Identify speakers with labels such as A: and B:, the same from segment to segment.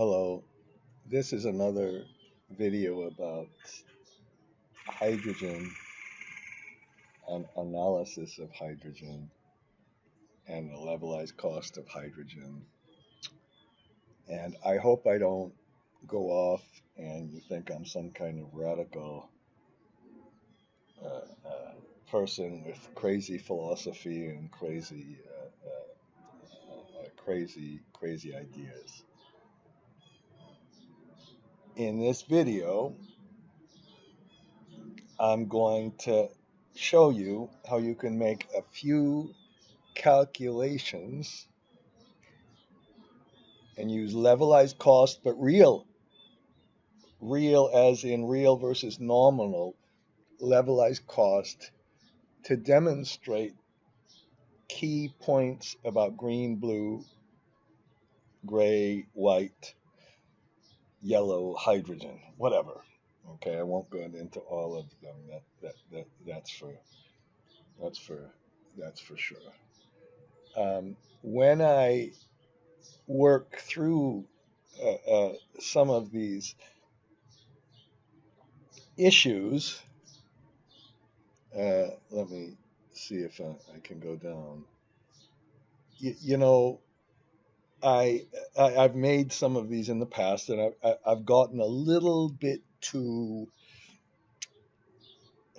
A: Hello, this is another video about hydrogen and analysis of hydrogen and the levelized cost of hydrogen. And I hope I don't go off and you think I'm some kind of radical person with crazy philosophy and crazy ideas. In this video, I'm going to show you how you can make a few calculations and use levelized cost, but real as in real versus nominal levelized cost to demonstrate key points about green, blue, gray, white, yellow, hydrogen, whatever. Okay, I won't go into all of them. That's that's for that's for sure. When I work through some of these issues, let me see if I can go down. You know, I, I've made some of these in the past, and I've gotten a little bit too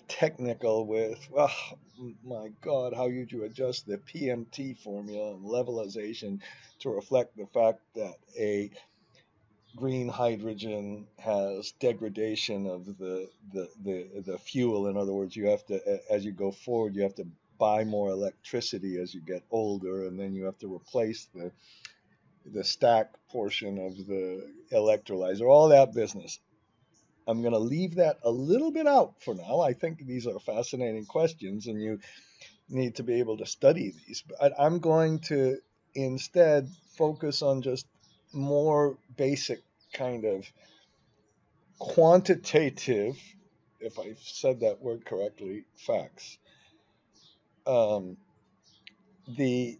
A: technical with, oh my God, how would you adjust the PMT formula and levelization to reflect the fact that a green hydrogen has degradation of the fuel. In other words, you have to, as you go forward, you have to buy more electricity as you get older, and then you have to replace the stack portion of the electrolyzer, all that business. I'm going to leave that a little bit out for now. I think these are fascinating questions, and you need to be able to study these. But I'm going to instead focus on just more basic kind of quantitative, if I've said that word correctly, facts. Um, the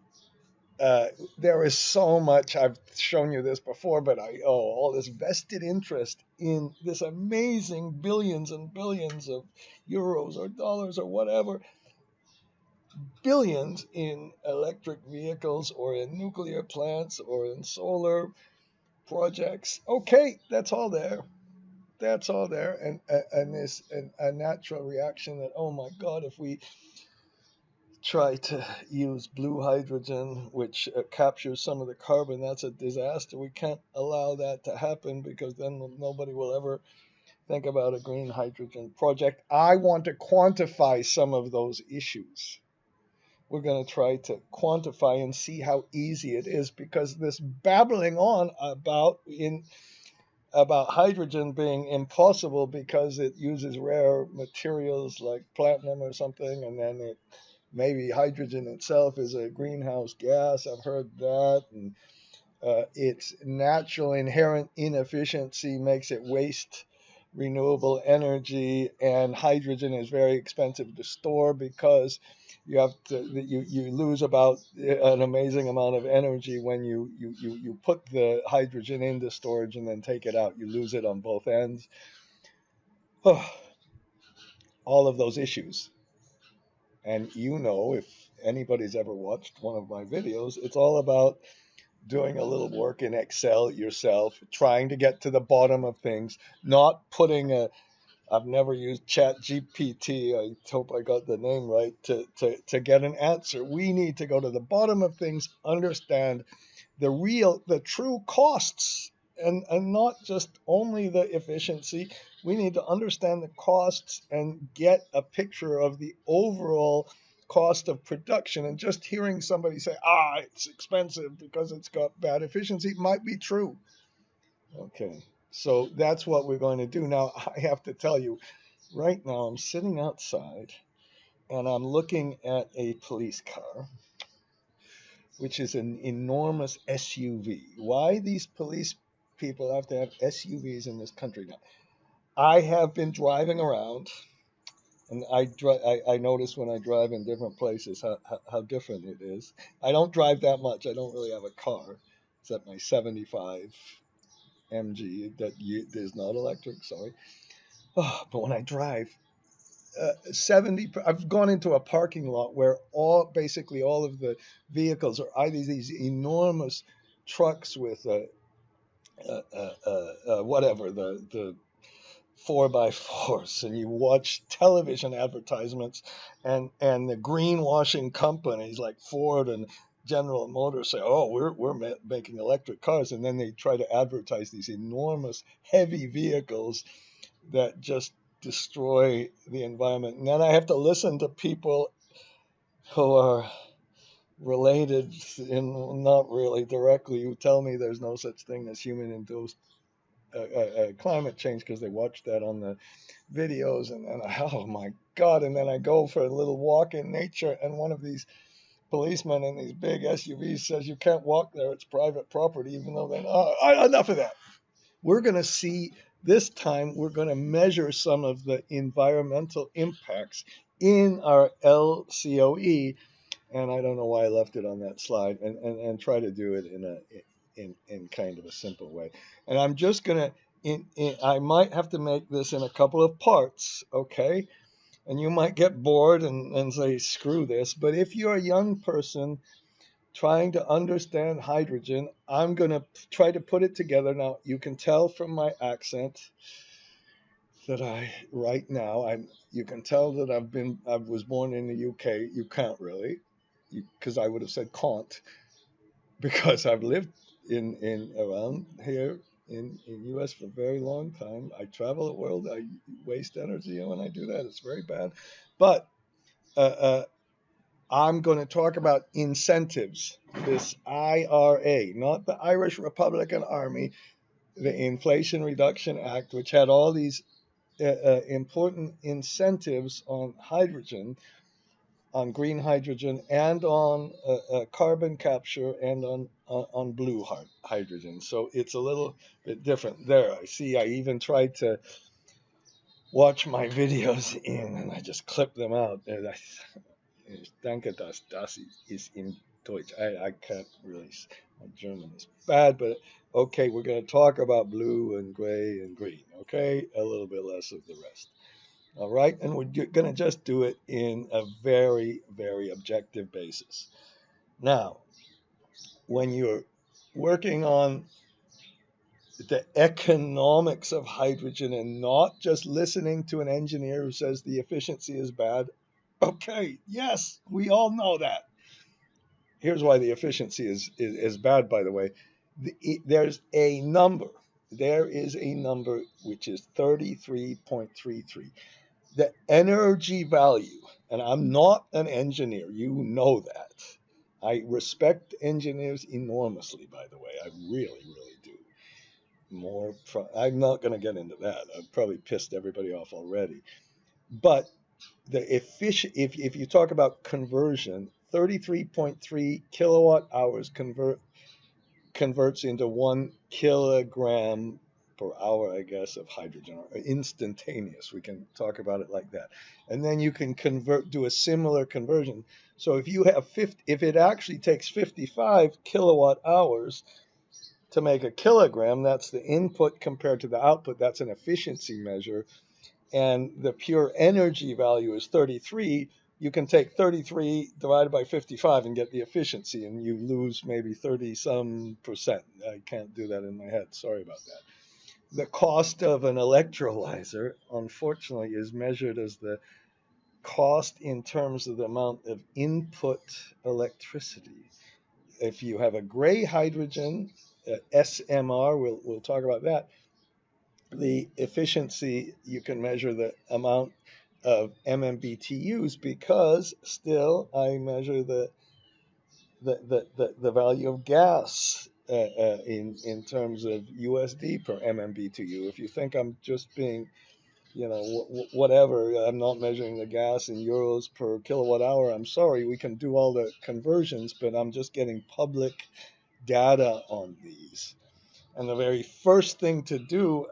A: there is so much. I've shown you this before, but all this vested interest in this amazing billions and billions of euros or dollars or whatever, billions in electric vehicles or in nuclear plants or in solar projects. Okay, that's all there. That's all there, and this a natural reaction that, oh my God, if we try to use blue hydrogen, which captures some of the carbon, that's a disaster. We can't allow that to happen because then nobody will ever think about a green hydrogen project. I want to quantify some of those issues. We're going to try to quantify and see how easy it is, because this babbling on about hydrogen being impossible because it uses rare materials like platinum or something, and then maybe hydrogen itself is a greenhouse gas. I've heard that, and its natural inherent inefficiency makes it waste renewable energy, and hydrogen is very expensive to store because you lose about an amazing amount of energy when you put the hydrogen into storage and then take it out. You lose it on both ends. All of those issues. And if anybody's ever watched one of my videos, it's all about doing a little work in Excel yourself, trying to get to the bottom of things, not putting I've never used Chat GPT. I hope I got the name right to get an answer. We need to go to the bottom of things, understand the true costs, and not just only the efficiency. We need to understand the costs and get a picture of the overall cost of production. And just hearing somebody say, it's expensive because it's got bad efficiency, might be true. Okay, so that's what we're going to do. Now, I have to tell you, right now I'm sitting outside and I'm looking at a police car, which is an enormous SUV. Why these police people have to have SUVs in this country now? I have been driving around, and I notice when I drive in different places how different it is. I don't drive that much. I don't really have a car, except my 75 mg that is not electric, sorry. Oh, but when I drive, 70, I've gone into a parking lot where basically all of the vehicles are either these enormous trucks with whatever, the 4x4s, and you watch television advertisements, and the greenwashing companies like Ford and General Motors say, "Oh, we're making electric cars," and then they try to advertise these enormous heavy vehicles that just destroy the environment. And then I have to listen to people who are related in not really directly who tell me there's no such thing as human induced climate change because they watch that on the videos, and then oh my god, and then I go for a little walk in nature, and one of these policemen in these big SUVs says you can't walk there, it's private property, even though they're enough of that. We're going to see this time, we're going to measure some of the environmental impacts in our LCOE, and I don't know why I left it on that slide, and try to do it in kind of a simple way. And I'm just going to, I might have to make this in a couple of parts, okay? And you might get bored and say, screw this. But if you're a young person trying to understand hydrogen, I'm going to try to put it together. Now, you can tell from my accent that right now, you can tell that I was born in the UK. You can't really, because I would have said can't, because I've lived in around here in US for a very long time. I travel the world. I waste energy when I do that. It's very bad. But I'm going to talk about incentives. This IRA, not the Irish Republican Army, the Inflation Reduction Act, which had all these important incentives on hydrogen, on green hydrogen, and on carbon capture, and on blue hydrogen. So it's a little bit different there. I see I even tried to watch my videos and I just clipped them out. Danke, das ist in Deutsch. I can't really, my German is bad, but okay, we're going to talk about blue and gray and green, okay? A little bit less of the rest. All right, and we're going to just do it in a very, very objective basis. Now, when you're working on the economics of hydrogen and not just listening to an engineer who says the efficiency is bad, okay, yes, we all know that. Here's why the efficiency is bad, by the way. There's a number. There is a number which is 33.33. The energy value, and I'm not an engineer, you know that. I respect engineers enormously, by the way. I really, really do. I'm not going to get into that. I've probably pissed everybody off already. But if you talk about conversion, 33.3 kilowatt hours converts into 1 kilogram per hour, I guess, of hydrogen, or instantaneous. We can talk about it like that. And then you can do a similar conversion. So if it actually takes 55 kilowatt hours to make a kilogram, that's the input compared to the output. That's an efficiency measure. And the pure energy value is 33. You can take 33 divided by 55 and get the efficiency, and you lose maybe 30-some%. I can't do that in my head. Sorry about that. The cost of an electrolyzer, unfortunately, is measured as the cost in terms of the amount of input electricity. If you have a gray hydrogen, SMR, we'll talk about that. The efficiency, you can measure the amount of MMBTUs, because still I measure the value of gas in terms of USD per MMBTU. If you think I'm just being, whatever, I'm not measuring the gas in euros per kilowatt hour, I'm sorry, we can do all the conversions, but I'm just getting public data on these. And the very first thing to do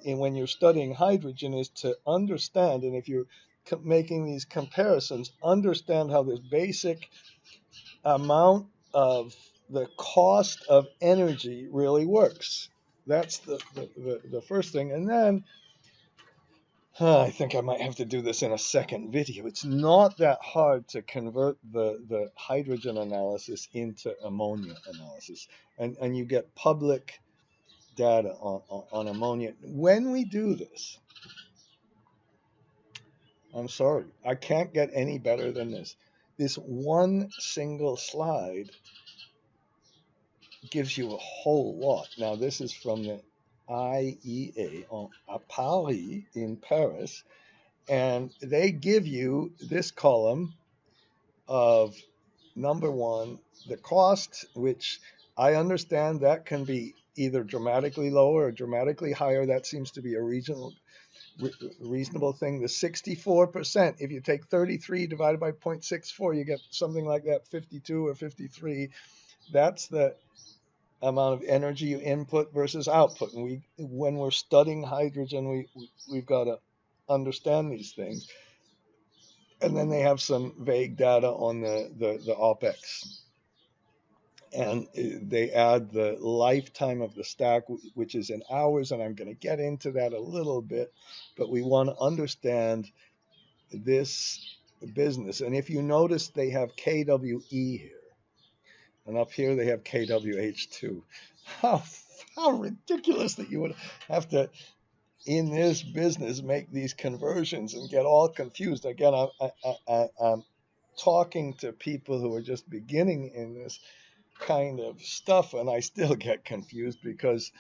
A: when you're studying hydrogen is to understand, and if you're making these comparisons, understand how this basic amount of the cost of energy really works. that's the first thing. And then I think I might have to do this in a second video. It's not that hard to convert the hydrogen analysis into ammonia analysis. And you get public data on ammonia. When we do this, I'm sorry, I can't get any better than this. This one single slide gives you a whole lot. Now, this is from the IEA at Paris in Paris, and they give you this column of number one, the cost, which I understand that can be either dramatically lower or dramatically higher. That seems to be a reasonable thing. The 64%, if you take 33 divided by 0.64, you get something like that, 52 or 53. That's the amount of energy you input versus output. And when we're studying hydrogen, we've got to understand these things. And then they have some vague data on the OPEX. And they add the lifetime of the stack, which is in hours, and I'm going to get into that a little bit. But we want to understand this business. And if you notice, they have KWE here. And up here they have KWH2. How, how ridiculous that you would have to, in this business, make these conversions and get all confused. Again, I'm talking to people who are just beginning in this kind of stuff, and I still get confused because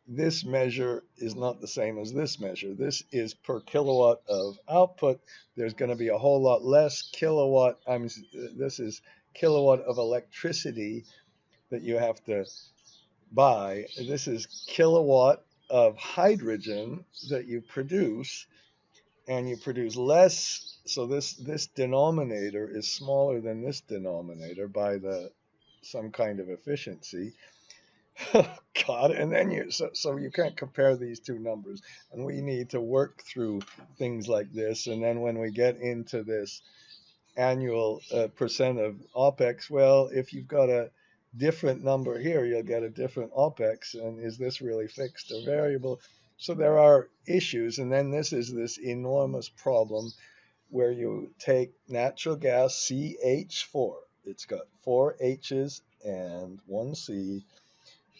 A: this measure is not the same as this measure. This is per kilowatt of output. There's going to be a whole lot less kilowatt. This is kilowatt of electricity that you have to buy. This is kilowatt of hydrogen that you produce, and you produce less. So this denominator is smaller than this denominator by some kind of efficiency. God, and then so you can't compare these two numbers, and we need to work through things like this. And then when we get into this annual percent of OPEX, well, if you've got a different number here, you'll get a different OPEX. And is this really fixed or variable? So there are issues. And then this is this enormous problem where you take natural gas CH4. It's got 4 H's and 1 C.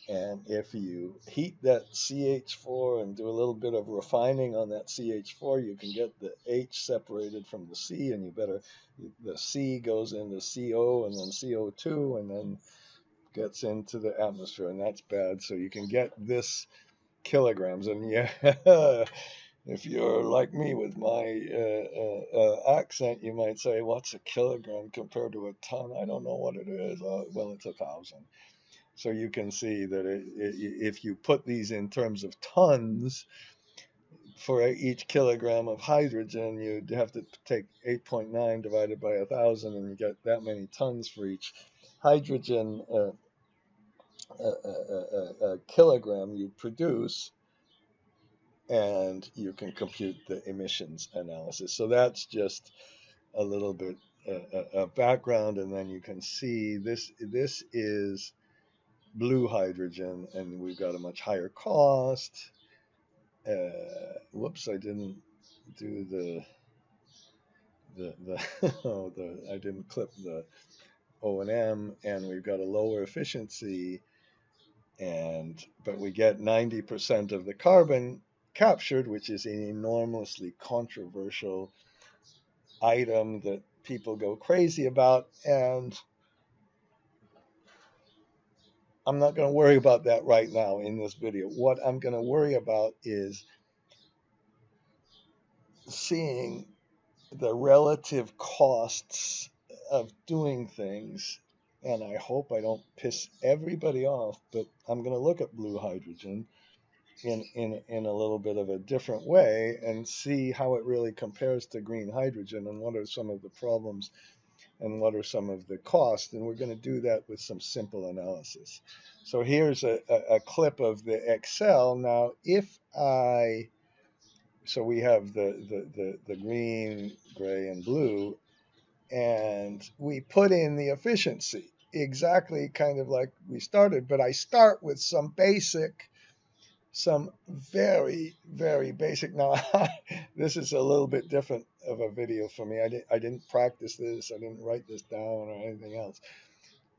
A: And if you heat that CH4 and do a little bit of refining on that CH4, you can get the H separated from the C, and the C goes into CO and then CO2 and then gets into the atmosphere, and that's bad. So you can get this kilograms. And yeah, if you're like me with my accent, you might say, what's a kilogram compared to a ton? I don't know what it is. Well, it's 1,000. So you can see that if you put these in terms of tons, for each kilogram of hydrogen, you'd have to take 8.9 divided by 1,000, and you get that many tons for each hydrogen kilogram you produce, and you can compute the emissions analysis. So that's just a little bit of background, and then you can see this is blue hydrogen, and we've got a much higher cost. Whoops, I didn't do I didn't clip the O&M, and we've got a lower efficiency, but we get 90% of the carbon captured, which is an enormously controversial item that people go crazy about, and I'm not going to worry about that right now in this video. What I'm going to worry about is seeing the relative costs of doing things. And I hope I don't piss everybody off, but I'm going to look at blue hydrogen in a little bit of a different way and see how it really compares to green hydrogen, and what are some of the problems and what are some of the costs. And we're going to do that with some simple analysis. So here's a clip of the Excel. Now, so we have the green, gray, and blue, and we put in the efficiency exactly kind of like we started, but I start with some basic some very, very basic. Now, this is a little bit different of a video for me. I didn't practice this. I didn't write this down or anything else.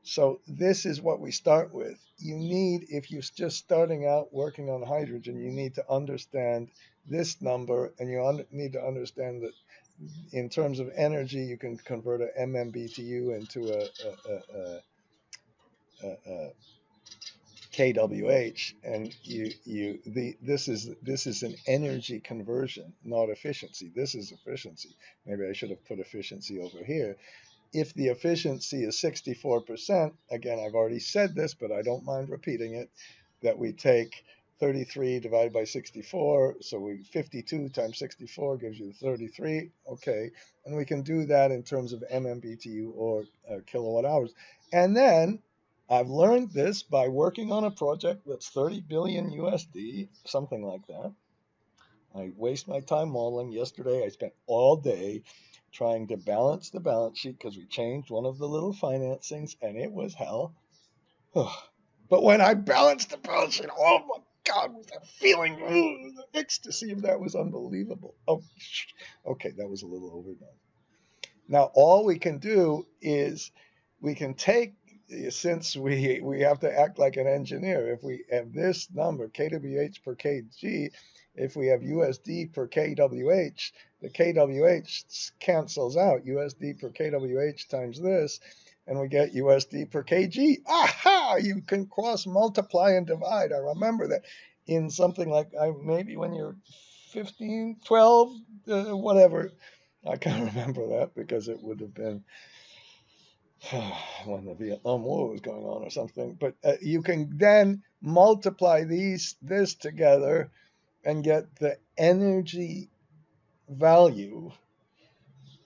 A: So this is what we start with. You need, if you're just starting out working on hydrogen, you need to understand this number, and you need to understand that in terms of energy, you can convert a MMBTU into a kWh, and this is an energy conversion, not efficiency. This is efficiency. Maybe I should have put efficiency over here. If the efficiency is 64%, again, I've already said this, but I don't mind repeating it, that we take 33 divided by 64, so 52 times 64 gives you 33, okay, and we can do that in terms of MMBTU or kilowatt hours. And then I've learned this by working on a project that's 30 billion USD, something like that. I waste my time modeling. Yesterday, I spent all day trying to balance the balance sheet because we changed one of the little financings, and it was hell. But when I balanced the balance sheet, oh my God, was that feeling? The ecstasy of that was unbelievable. Oh, okay, that was a little overdone. Now, all we can do is we can take, since we have to act like an engineer, if we have this number, kWh per kg, if we have USD per kWh, the kWh cancels out USD per kWh times this, and we get USD per kg. Aha! You can cross multiply and divide. I remember that in something like maybe when you're 15, 12, whatever. I can't remember that because it would have been when the Vietnam War was going on or something. But you can then multiply this together and get the energy value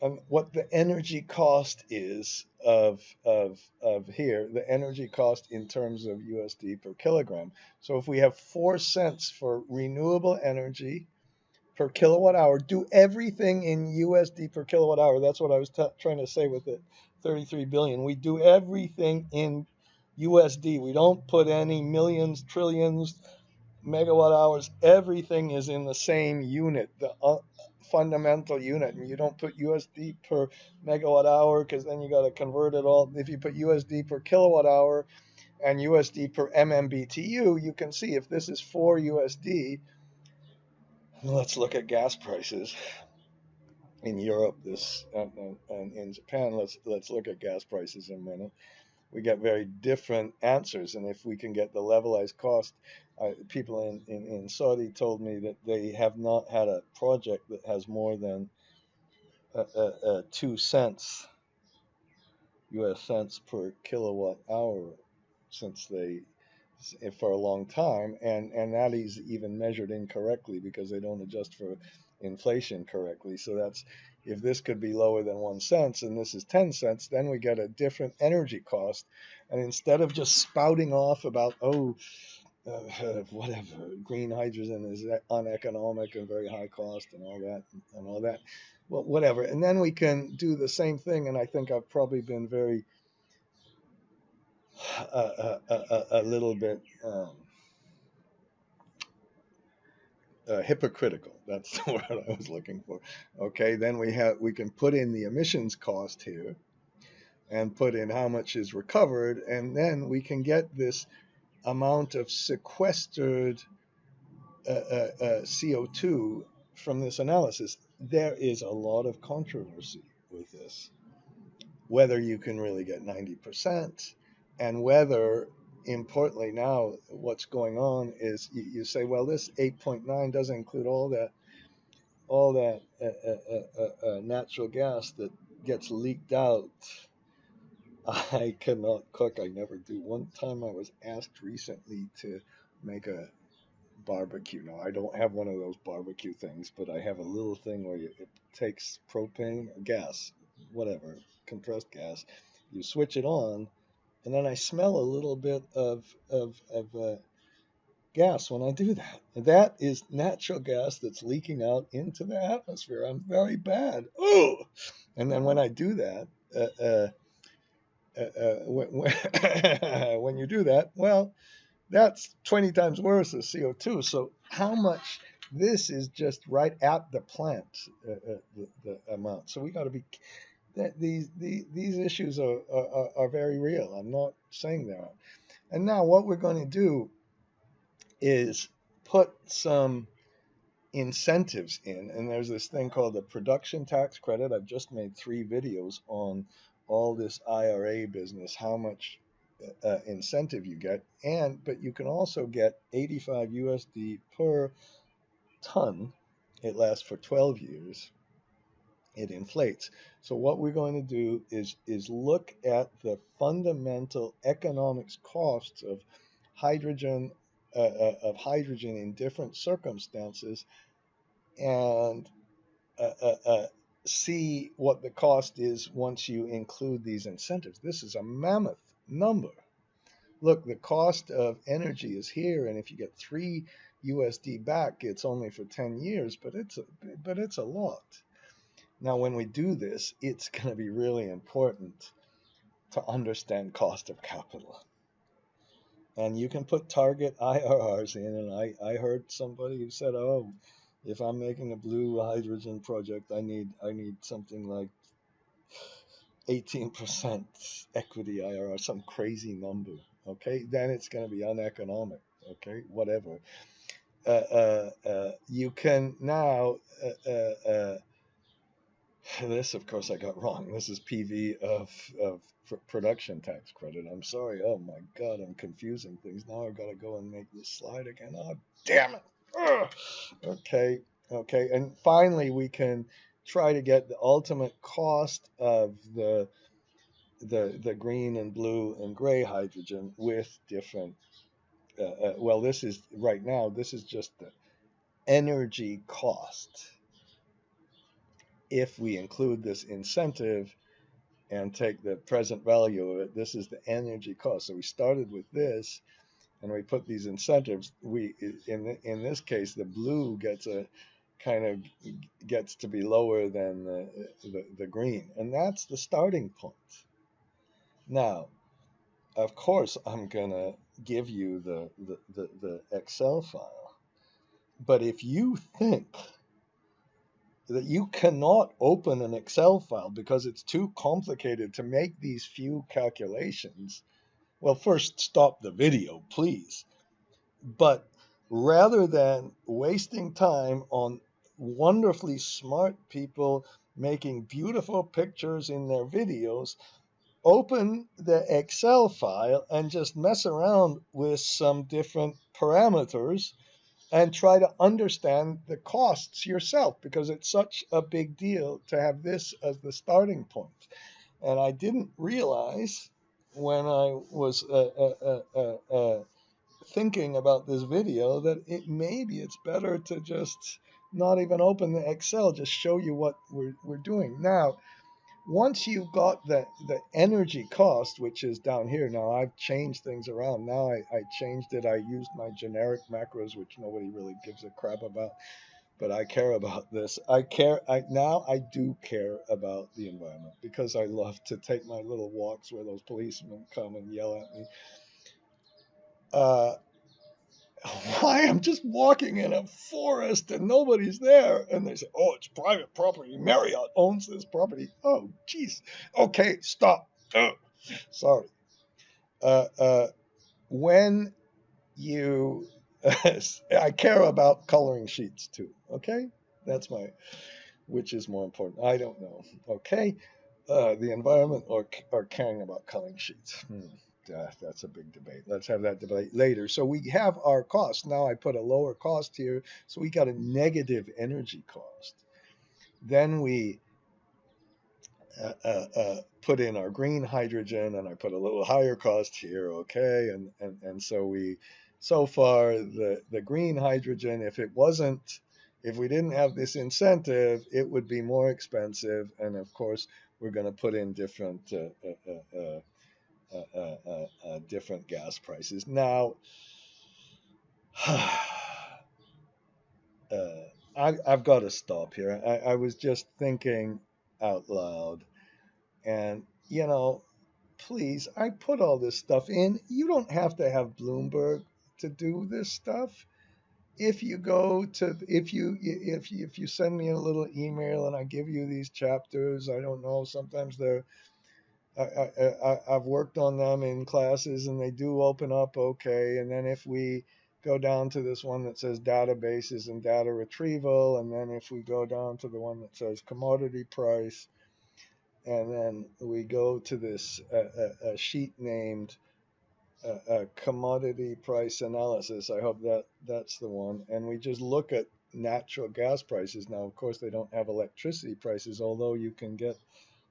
A: and what the energy cost is of here, the energy cost in terms of USD per kilogram. So if we have 4 cents for renewable energy per kilowatt hour, do everything in USD per kilowatt hour. That's what I was trying to say with the 33 billion. We do everything in USD. We don't put any millions, trillions, megawatt hours. Everything is in the same unit, the fundamental unit. And you don't put USD per megawatt hour because then you got to convert it all. If you put USD per kilowatt hour and USD per MMBTU, you can see if this is 4 USD. Let's look at gas prices in Europe and in Japan. Let's look at gas prices in a minute. We get very different answers, and if we can get the levelized cost, people in Saudi told me that they have not had a project that has more than 2 cents US cents per kilowatt hour since they for a long time, and that is even measured incorrectly because they don't adjust for inflation correctly. So that's, if this could be lower than 1 cent and this is 10 cents, then we get a different energy cost. And instead of just spouting off about whatever, green hydrogen is uneconomic and very high cost and all that, well, whatever, and then we can do the same thing. And I think I've probably been very a little bit hypocritical. That's the word I was looking for. Okay, then we can put in the emissions cost here and put in how much is recovered, and then we can get this amount of sequestered CO2 from this analysis. There is a lot of controversy with this, whether you can really get 90%, and whether, importantly now, what's going on is you say, well, this 8.9 doesn't include all that natural gas that gets leaked out. I cannot cook. I never do. One time I was asked recently to make a barbecue. Now, I don't have one of those barbecue things, but I have a little thing where it takes propane or gas, whatever, compressed gas. You switch it on, and then I smell a little bit of gas when I do that. And that is natural gas that's leaking out into the atmosphere. I'm very bad. Oh! And then when I do that, when you do that, well, That's 20 times worse as CO2. So how much this is just right at the plant, the amount. So we got to be that these issues are very real. I'm not saying they aren't. And now what we're going to do is put some incentives in, and there's this thing called the production tax credit. I've just made 3 videos on all this IRA business, how much incentive you get, and but you can also get 85 USD per ton. It lasts for 12 years. It inflates. So what we're going to do is look at the fundamental economics costs of hydrogen in different circumstances, and uh, uh, uh, see what the cost is once you include these incentives. This is a mammoth number. Look, the cost of energy is here, and if you get 3 USD back, it's only for 10 years, but it's a lot. Now, when we do this, it's going to be really important to understand cost of capital. And you can put target IRRs in, and I heard somebody who said, "Oh, if I'm making a blue hydrogen project, I need something like 18% equity IRR, some crazy number." Okay, then it's going to be uneconomic. Okay, whatever. You can now. This, of course, I got wrong. This is PV of production tax credit. I'm sorry. Oh my God, I'm confusing things. Now I've got to go and make this slide again. Oh, damn it. Ugh. Okay, okay. And finally, we can try to get the ultimate cost of the green and blue and gray hydrogen with different. Well, this is right now. This is just the energy cost. If we include this incentive and take the present value of it, this is the energy cost. So we started with this, and we put these incentives. We in this case, the blue gets a kind of gets to be lower than the green, and that's the starting point. Now, of course, I'm gonna give you the Excel file, but if you think that you cannot open an Excel file because it's too complicated to make these few calculations, well, first stop the video, please. But rather than wasting time on wonderfully smart people making beautiful pictures in their videos, open the Excel file and just mess around with some different parameters and try to understand the costs yourself, because it's such a big deal to have this as the starting point. And I didn't realize when I was thinking about this video that maybe it's better to just not even open the Excel, just show you what we're doing. Now, once you've got the energy cost, which is down here, now I've changed things around. Now I changed it. I used my generic macros, which nobody really gives a crap about, but I care about this. I do care about the environment, because I love to take my little walks where those policemen come and yell at me. Why I'm just walking in a forest and nobody's there, and they say, "Oh, it's private property. Marriott owns this property." Oh, jeez. Okay, stop. Sorry. Uh, uh, when you, I care about coloring sheets too. Okay, that's which is more important? I don't know. Okay, the environment or caring about coloring sheets. That's a big debate. Let's have that debate later. So we have our cost. Now I put a lower cost here. So we got a negative energy cost. Then we put in our green hydrogen, and I put a little higher cost here. Okay. And so far the green hydrogen, if we didn't have this incentive, it would be more expensive. And of course, we're going to put in different gas prices. Now, I've got to stop here. I was just thinking out loud, and please, I put all this stuff in. You don't have to have Bloomberg. to do this stuff. If you go to if you send me a little email and I give you these chapters, I don't know, sometimes they're I've worked on them in classes and they do open up okay. And then if we go down to this one that says databases and data retrieval, and then if we go down to the one that says commodity price, and then we go to this sheet named commodity price analysis. I hope that that's the one. And we just look at natural gas prices. Now, of course, they don't have electricity prices, although you can get.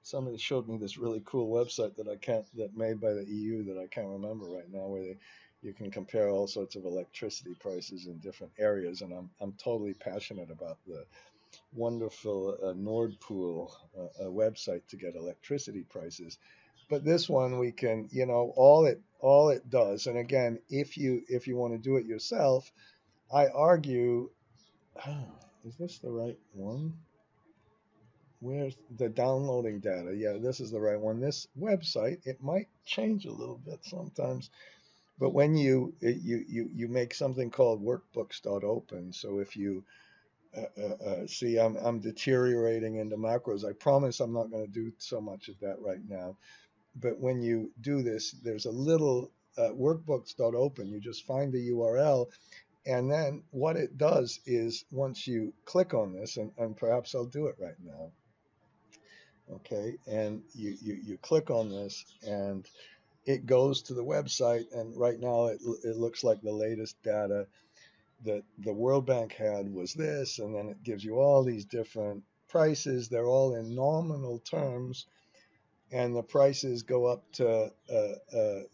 A: Somebody showed me this really cool website that made by the EU that I can't remember right now, where you can compare all sorts of electricity prices in different areas. And I'm totally passionate about the wonderful Nord Pool website to get electricity prices. But this one we can, all it does. And again, if you want to do it yourself, I argue, is this the right one? Where's the downloading data? Yeah, this is the right one. This website, it might change a little bit sometimes, but when you make something called workbooks.open. So if you see, I'm deteriorating into macros. I promise I'm not going to do so much of that right now. But when you do this, there's a little workbooks.open. You just find the URL, and then what it does is once you click on this, and perhaps I'll do it right now. Okay, and you click on this, and it goes to the website. And right now, it looks like the latest data that the World Bank had was this, and then it gives you all these different prices. They're all in nominal terms, and the prices go up to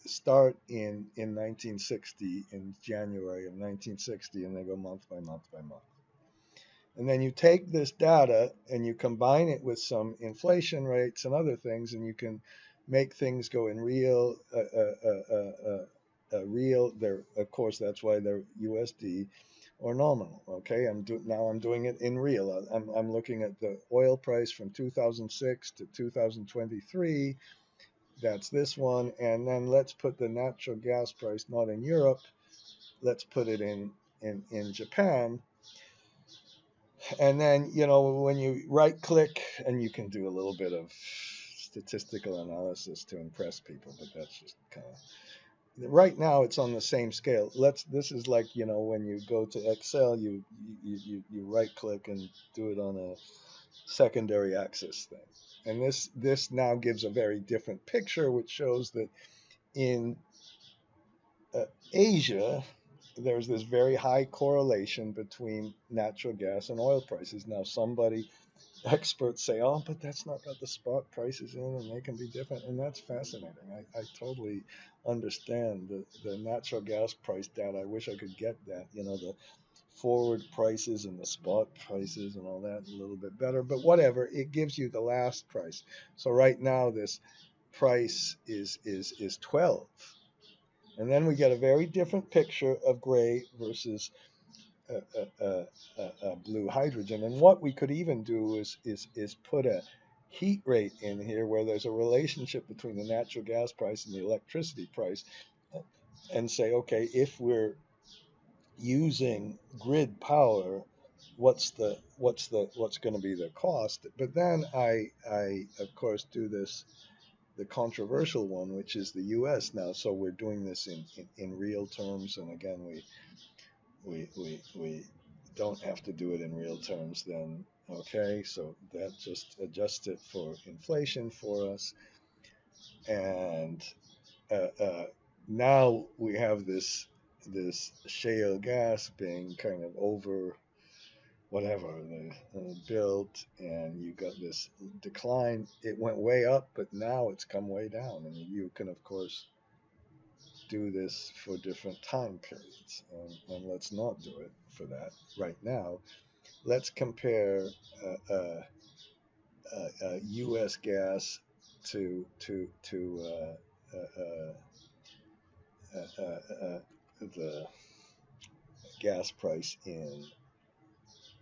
A: start in 1960, in January of 1960, and they go month by month by month. And then you take this data and you combine it with some inflation rates and other things, and you can make things go in real. Real. They're, of course, that's why they're USD or nominal. Okay, now I'm doing it in real. I'm looking at the oil price from 2006 to 2023. That's this one, and then let's put the natural gas price not in Europe. Let's put it in Japan. And then, when you right click, and you can do a little bit of statistical analysis to impress people, but that's just kind of, right now it's on the same scale. This is like, when you go to Excel, you right click and do it on a secondary axis thing. And this now gives a very different picture, which shows that in Asia, there's this very high correlation between natural gas and oil prices. Now, experts say, oh, but that's not got the spot prices in, and they can be different. And that's fascinating. I totally understand the natural gas price data. I wish I could get that, the forward prices and the spot prices and all that a little bit better. But whatever, it gives you the last price. So right now, this price is 12. And then we get a very different picture of gray versus blue hydrogen. And what we could even do is put a heat rate in here where there's a relationship between the natural gas price and the electricity price, and say, okay, if we're using grid power, what's going to be the cost? But then I of course do the controversial one, which is the U.S. now. So we're doing this in real terms, and again, we don't have to do it in real terms then. Okay, so that just adjusts it for inflation for us, and now we have this shale gas being kind of over whatever built, and you got this decline. It went way up, but now it's come way down, and you can of course do this for different time periods, and let's not do it for that right now. Let's compare U.S. gas to the gas price in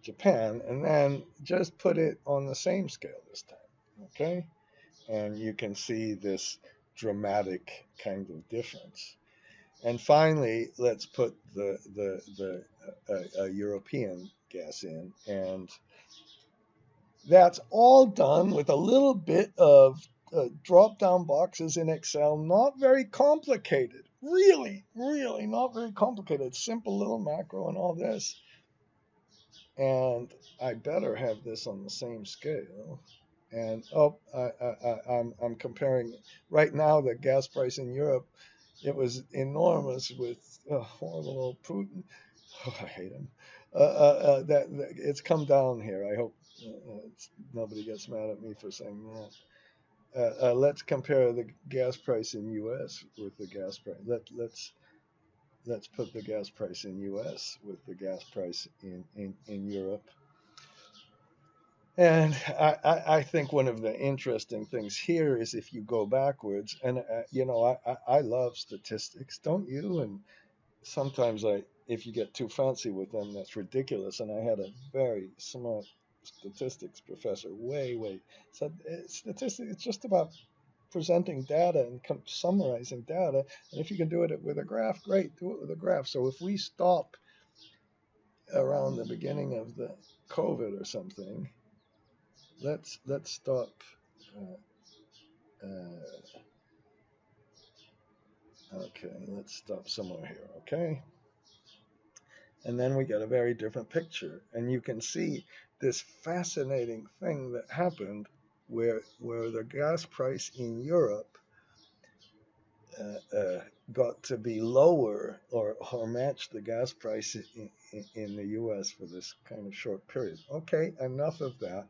A: Japan, and then just put it on the same scale this time. Okay, and you can see this dramatic kind of difference. And finally, let's put the European gas in, and that's all done with a little bit of drop down boxes in Excel. Not very complicated, really, really not very complicated. Simple little macro and all this. And I better have this on the same scale. And I'm comparing right now the gas price in Europe. It was enormous with horrible old Putin. Oh, I hate him. That it's come down here. I hope nobody gets mad at me for saying that. Let's compare the gas price in U.S. with the gas price. Let's put the gas price in U.S. with the gas price in Europe. And I think one of the interesting things here is if you go backwards, and I love statistics, don't you? And sometimes if you get too fancy with them, that's ridiculous. And I had a very smart statistics professor, way. Said statistics, it's just about presenting data and summarizing data. And if you can do it with a graph, great, do it with a graph. So if we stop around the beginning of the COVID or something, let's stop. Okay, let's stop somewhere here. Okay. And then we get a very different picture. And you can see this fascinating thing that happened where the gas price in Europe got to be lower or match the gas price in the US for this kind of short period. Okay, enough of that.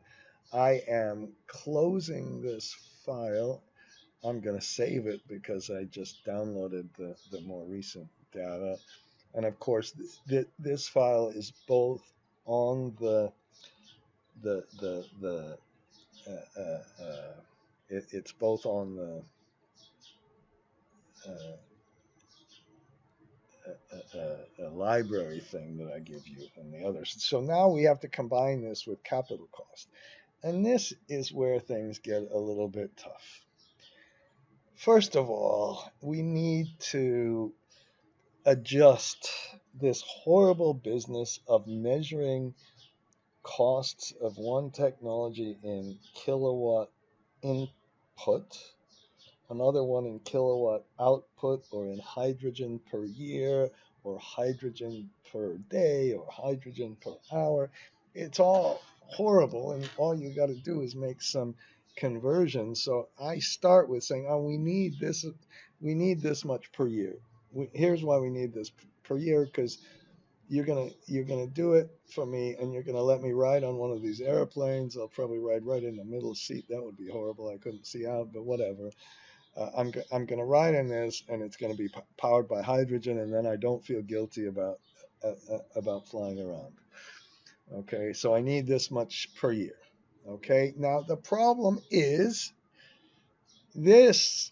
A: I am closing this file. I'm going to save it because I just downloaded the more recent data. And of course, this file is both on it's both on the library thing that I give you and the others. So now we have to combine this with capital cost. And this is where things get a little bit tough. First of all, we need to adjust this horrible business of measuring costs of one technology in kilowatt input, another one in kilowatt output, or in hydrogen per year, or hydrogen per day, or hydrogen per hour. It's all horrible, and all you got to do is make some conversions. So I start with saying, oh, we need this much per year. Here's why we need this per year, because you're gonna do it for me, and you're gonna let me ride on one of these airplanes. I'll probably ride right in the middle seat. That would be horrible. I couldn't see out, but whatever. I'm going to ride in this, and it's going to be powered by hydrogen, and then I don't feel guilty about flying around. Okay, so I need this much per year. Okay, now the problem is this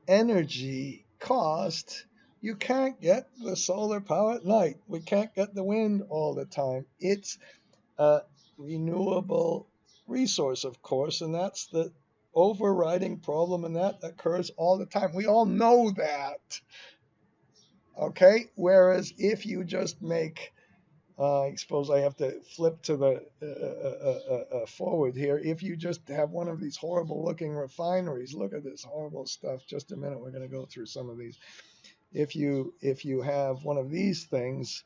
A: energy cost. You can't get the solar power at night. We can't get the wind all the time. It's a renewable resource, of course, and that's the overriding problem, and that occurs all the time. We all know that. Okay? Whereas if you just make, I suppose I have to flip to the forward here. If you just have one of these horrible looking refineries, look at this horrible stuff. Just a minute, we're going to go through some of these. If you have one of these things,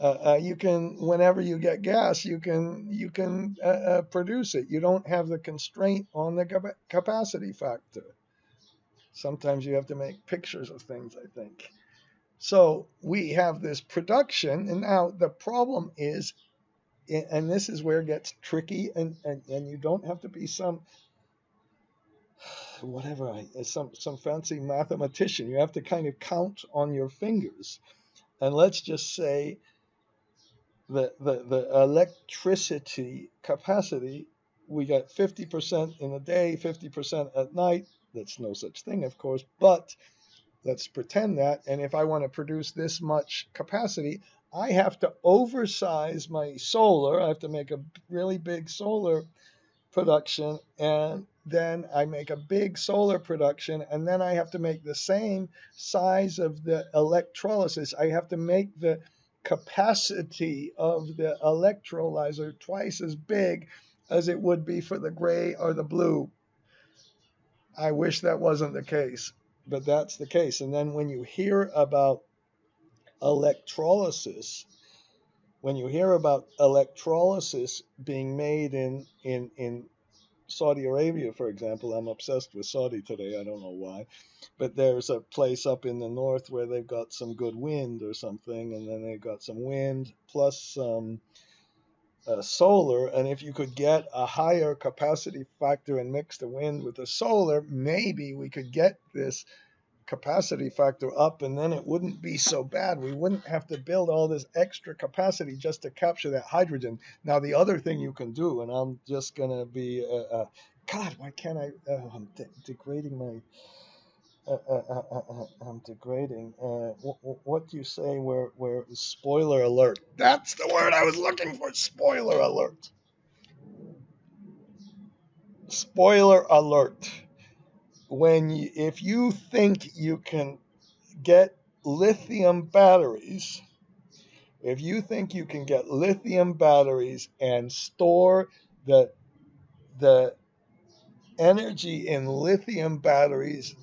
A: you can, whenever you get gas, you can produce it. You don't have the constraint on the capacity factor. Sometimes you have to make pictures of things, I think. So we have this production, and now the problem is, and this is where it gets tricky, and you don't have to be some fancy mathematician. You have to kind of count on your fingers. And let's just say the electricity capacity, we got 50% in the day, 50% at night. That's no such thing, of course, but let's pretend that. And if I want to produce this much capacity, I have to oversize my solar. I have to make a really big solar production, and then I make a big solar production, and then I have to make the same size of the electrolysis. I have to make the capacity of the electrolyzer twice as big as it would be for the gray or the blue. I wish that wasn't the case, but that's the case. And then when you hear about electrolysis, when you hear about electrolysis being made in Saudi Arabia, for example, I'm obsessed with Saudi today. I don't know why, but there's a place up in the north where they've got some good wind or something, and then they've got some wind plus some solar. And if you could get a higher capacity factor and mix the wind with the solar, maybe we could get this capacity factor up, and then it wouldn't be so bad. We wouldn't have to build all this extra capacity just to capture that hydrogen. Now, the other thing you can do, and I'm just going to be, God, why can't I? I'm degrading my. I'm degrading. What do you say? Where spoiler alert? That's the word I was looking for. Spoiler alert. Spoiler alert. If you think you can get lithium batteries, if you think you can get lithium batteries and store the energy in lithium batteries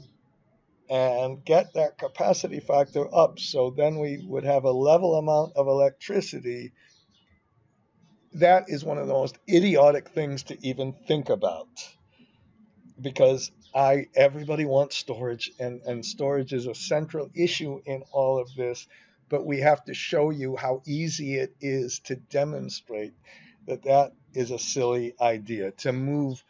A: and get that capacity factor up, so then we would have a level amount of electricity, that is one of the most idiotic things to even think about, because everybody wants storage, and storage is a central issue in all of this, but we have to show you how easy it is to demonstrate that that is a silly idea, to move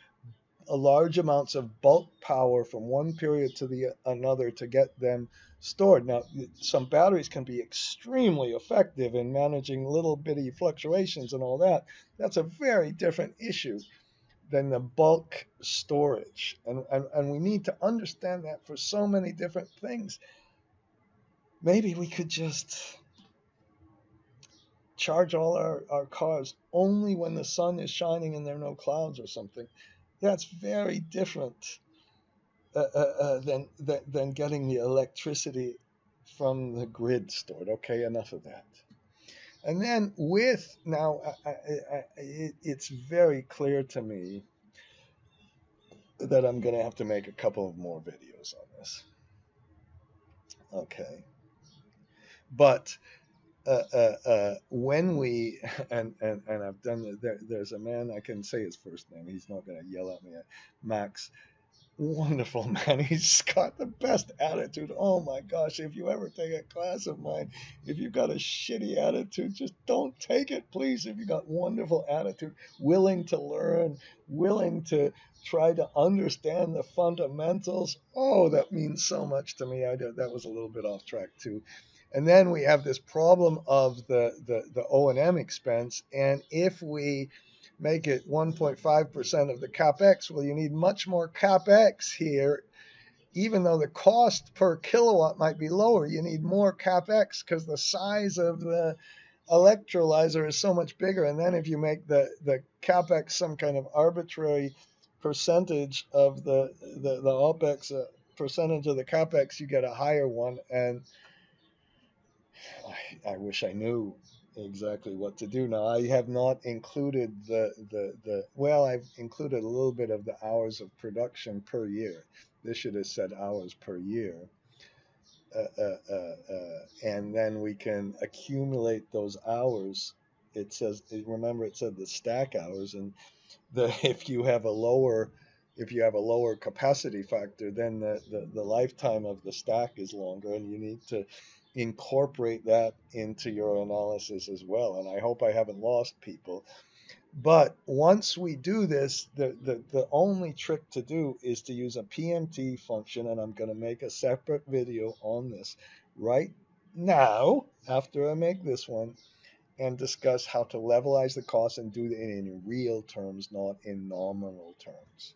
A: large amounts of bulk power from one period to the another to get them stored. Now, some batteries can be extremely effective in managing little bitty fluctuations and all that. That's a very different issue than the bulk storage. And we need to understand that for so many different things. Maybe we could just charge all our cars only when the sun is shining and there are no clouds or something. That's very different than getting the electricity from the grid stored. Okay, enough of that. And then it's very clear to me that I'm going to have to make a couple of more videos on this. Okay. But when we, and I've done, there's a man, I can say his first name, he's not going to yell at me, Max. Wonderful man. He's got the best attitude. Oh my gosh. If you ever take a class of mine, if you've got a shitty attitude, just don't take it, please. If you've got wonderful attitude, willing to learn, willing to try to understand the fundamentals. Oh, that means so much to me. That was a little bit off track too. And then we have this problem of the O&M expense. And if we make it 1.5% of the capex, well, you need much more capex here. Even though the cost per kilowatt might be lower, you need more capex because the size of the electrolyzer is so much bigger. And then if you make the capex some kind of arbitrary percentage of the OPEX, percentage of the capex, you get a higher one. And I wish I knew exactly what to do. Now, I have not included I've included a little bit of the hours of production per year. This should have said hours per year. And then we can accumulate those hours. It says, remember it said the stack hours, and if you have a lower capacity factor, then the lifetime of the stack is longer, and you need to incorporate that into your analysis as well. And I hope I haven't lost people. But once we do this, the only trick to do is to use a PMT function, and I'm going to make a separate video on this right now after I make this one, and discuss how to levelize the cost and do it in real terms, not in nominal terms.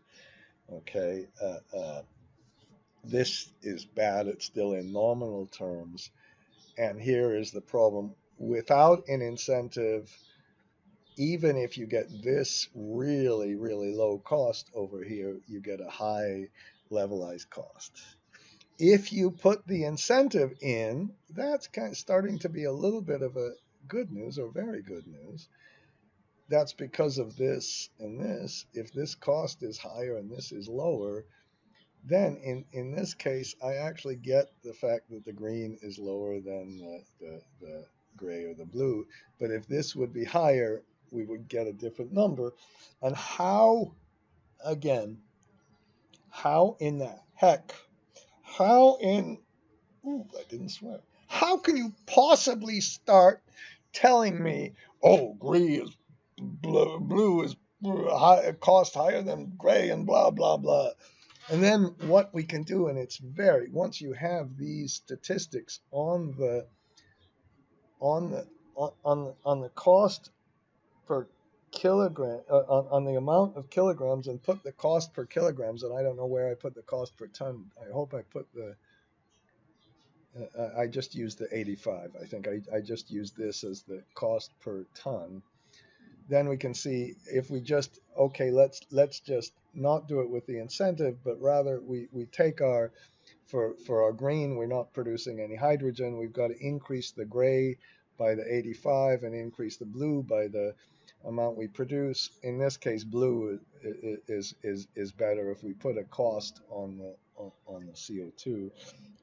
A: Okay, this is bad. It's still in nominal terms. And here is the problem. Without an incentive, even if you get this really, really low cost over here, you get a high levelized cost. If you put the incentive in, that's kind of starting to be a little bit of a good news or very good news. That's because of this and this. If this cost is higher and this is lower, then in this case, I actually get the fact that the green is lower than the gray or the blue. But if this would be higher, we would get a different number. And how, again, how in the heck, how in, ooh, I didn't swear. How can you possibly start telling me, oh, gray is blue is high, cost higher than gray and blah, blah, blah. And then what we can do, and it's very, once you have these statistics on the on the cost per kilogram, on the amount of kilograms, and put the cost per kilograms, and I don't know where I put the cost per ton. I hope I put the I just used the 85. I think I just used this as the cost per ton. Then we can see if we just, okay, let's just not do it with the incentive, but rather we take our, for our green, we're not producing any hydrogen. We've got to increase the gray by the 85 and increase the blue by the amount we produce. In this case, blue is better if we put a cost on the CO2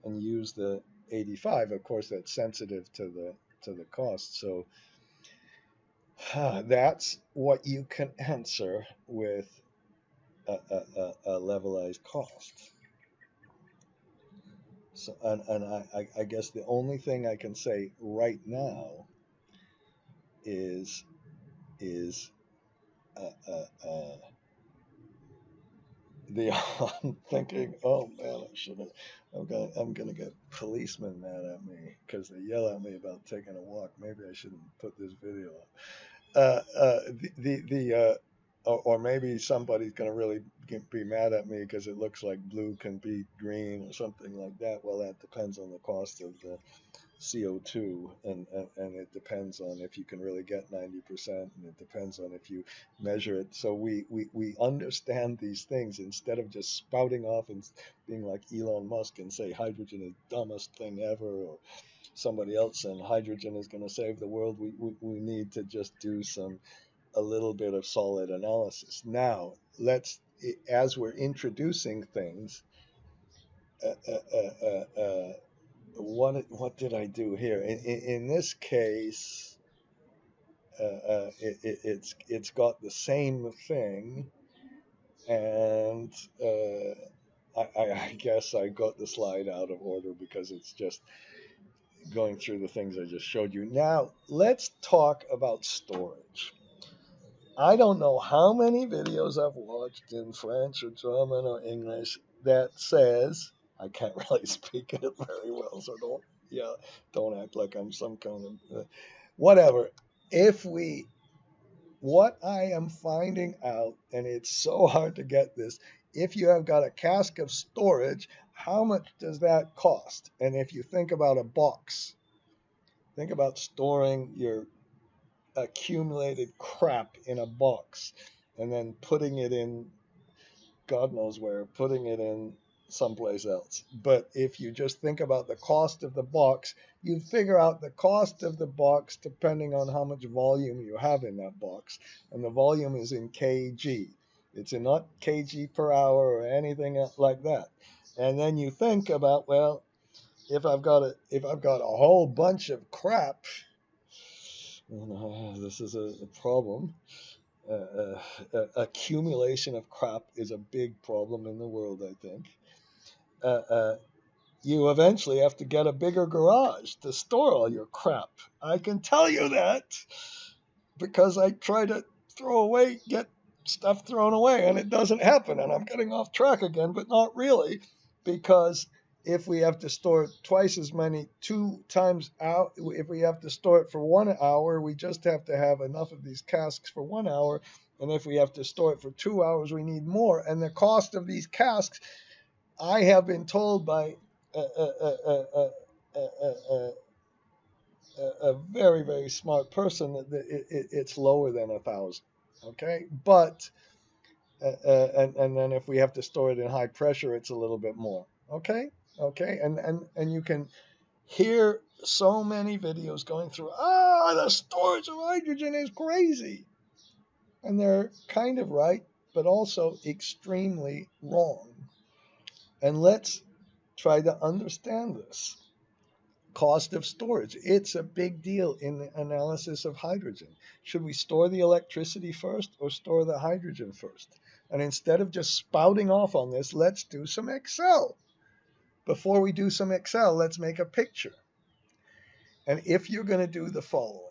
A: and use the 85. Of course, that's sensitive to the cost. So that's what you can answer with a levelized cost. So, and I guess the only thing I can say right now is uh, uh, uh, I'm thinking, oh man, I should have. I'm gonna get policemen mad at me because they yell at me about taking a walk. Maybe I shouldn't put this video up. Or maybe somebody's going to really be mad at me because it looks like blue can beat green or something like that. Well, that depends on the cost of the CO2, and it depends on if you can really get 90%, and it depends on if you measure it. So we understand these things instead of just spouting off and being like Elon Musk and say hydrogen is the dumbest thing ever, or somebody else and hydrogen is going to save the world. We need to just do a little bit of solid analysis. Now, as we're introducing things, what did I do here? In this case, it's got the same thing, and I guess I got the slide out of order because it's just going through the things I just showed you. Now, let's talk about storage. I don't know how many videos I've watched in French or German or English that says, I can't really speak it very well, so don't act like I'm some kind of whatever. What I am finding out, and it's so hard to get this, if you have got a cask of storage, how much does that cost? And if you think about a box, think about storing your accumulated crap in a box and then putting it in God knows where, putting it in someplace else. But if you just think about the cost of the box, you figure out the cost of the box depending on how much volume you have in that box. And the volume is in kg. It's not kg per hour or anything like that. And then you think about, well, if I've got a whole bunch of crap, this is a problem. Accumulation of crap is a big problem in the world, I think. You eventually have to get a bigger garage to store all your crap. I can tell you that because I try to get stuff thrown away, and it doesn't happen. And I'm getting off track again, but not really, because if we have to store twice as many, 2 times out, if we have to store it for 1 hour, we just have to have enough of these casks for 1 hour. And if we have to store it for 2 hours, we need more. And the cost of these casks, I have been told by a very, very smart person, it's lower than 1,000. Okay, but and then if we have to store it in high pressure, it's a little bit more. Okay, okay, and you can hear so many videos going through. The storage of hydrogen is crazy, and they're kind of right, but also extremely wrong. And let's try to understand this. Cost of storage. It's a big deal in the analysis of hydrogen. Should we store the electricity first or store the hydrogen first? And instead of just spouting off on this, let's do some Excel. Before we do some Excel, let's make a picture. And if you're going to do the following,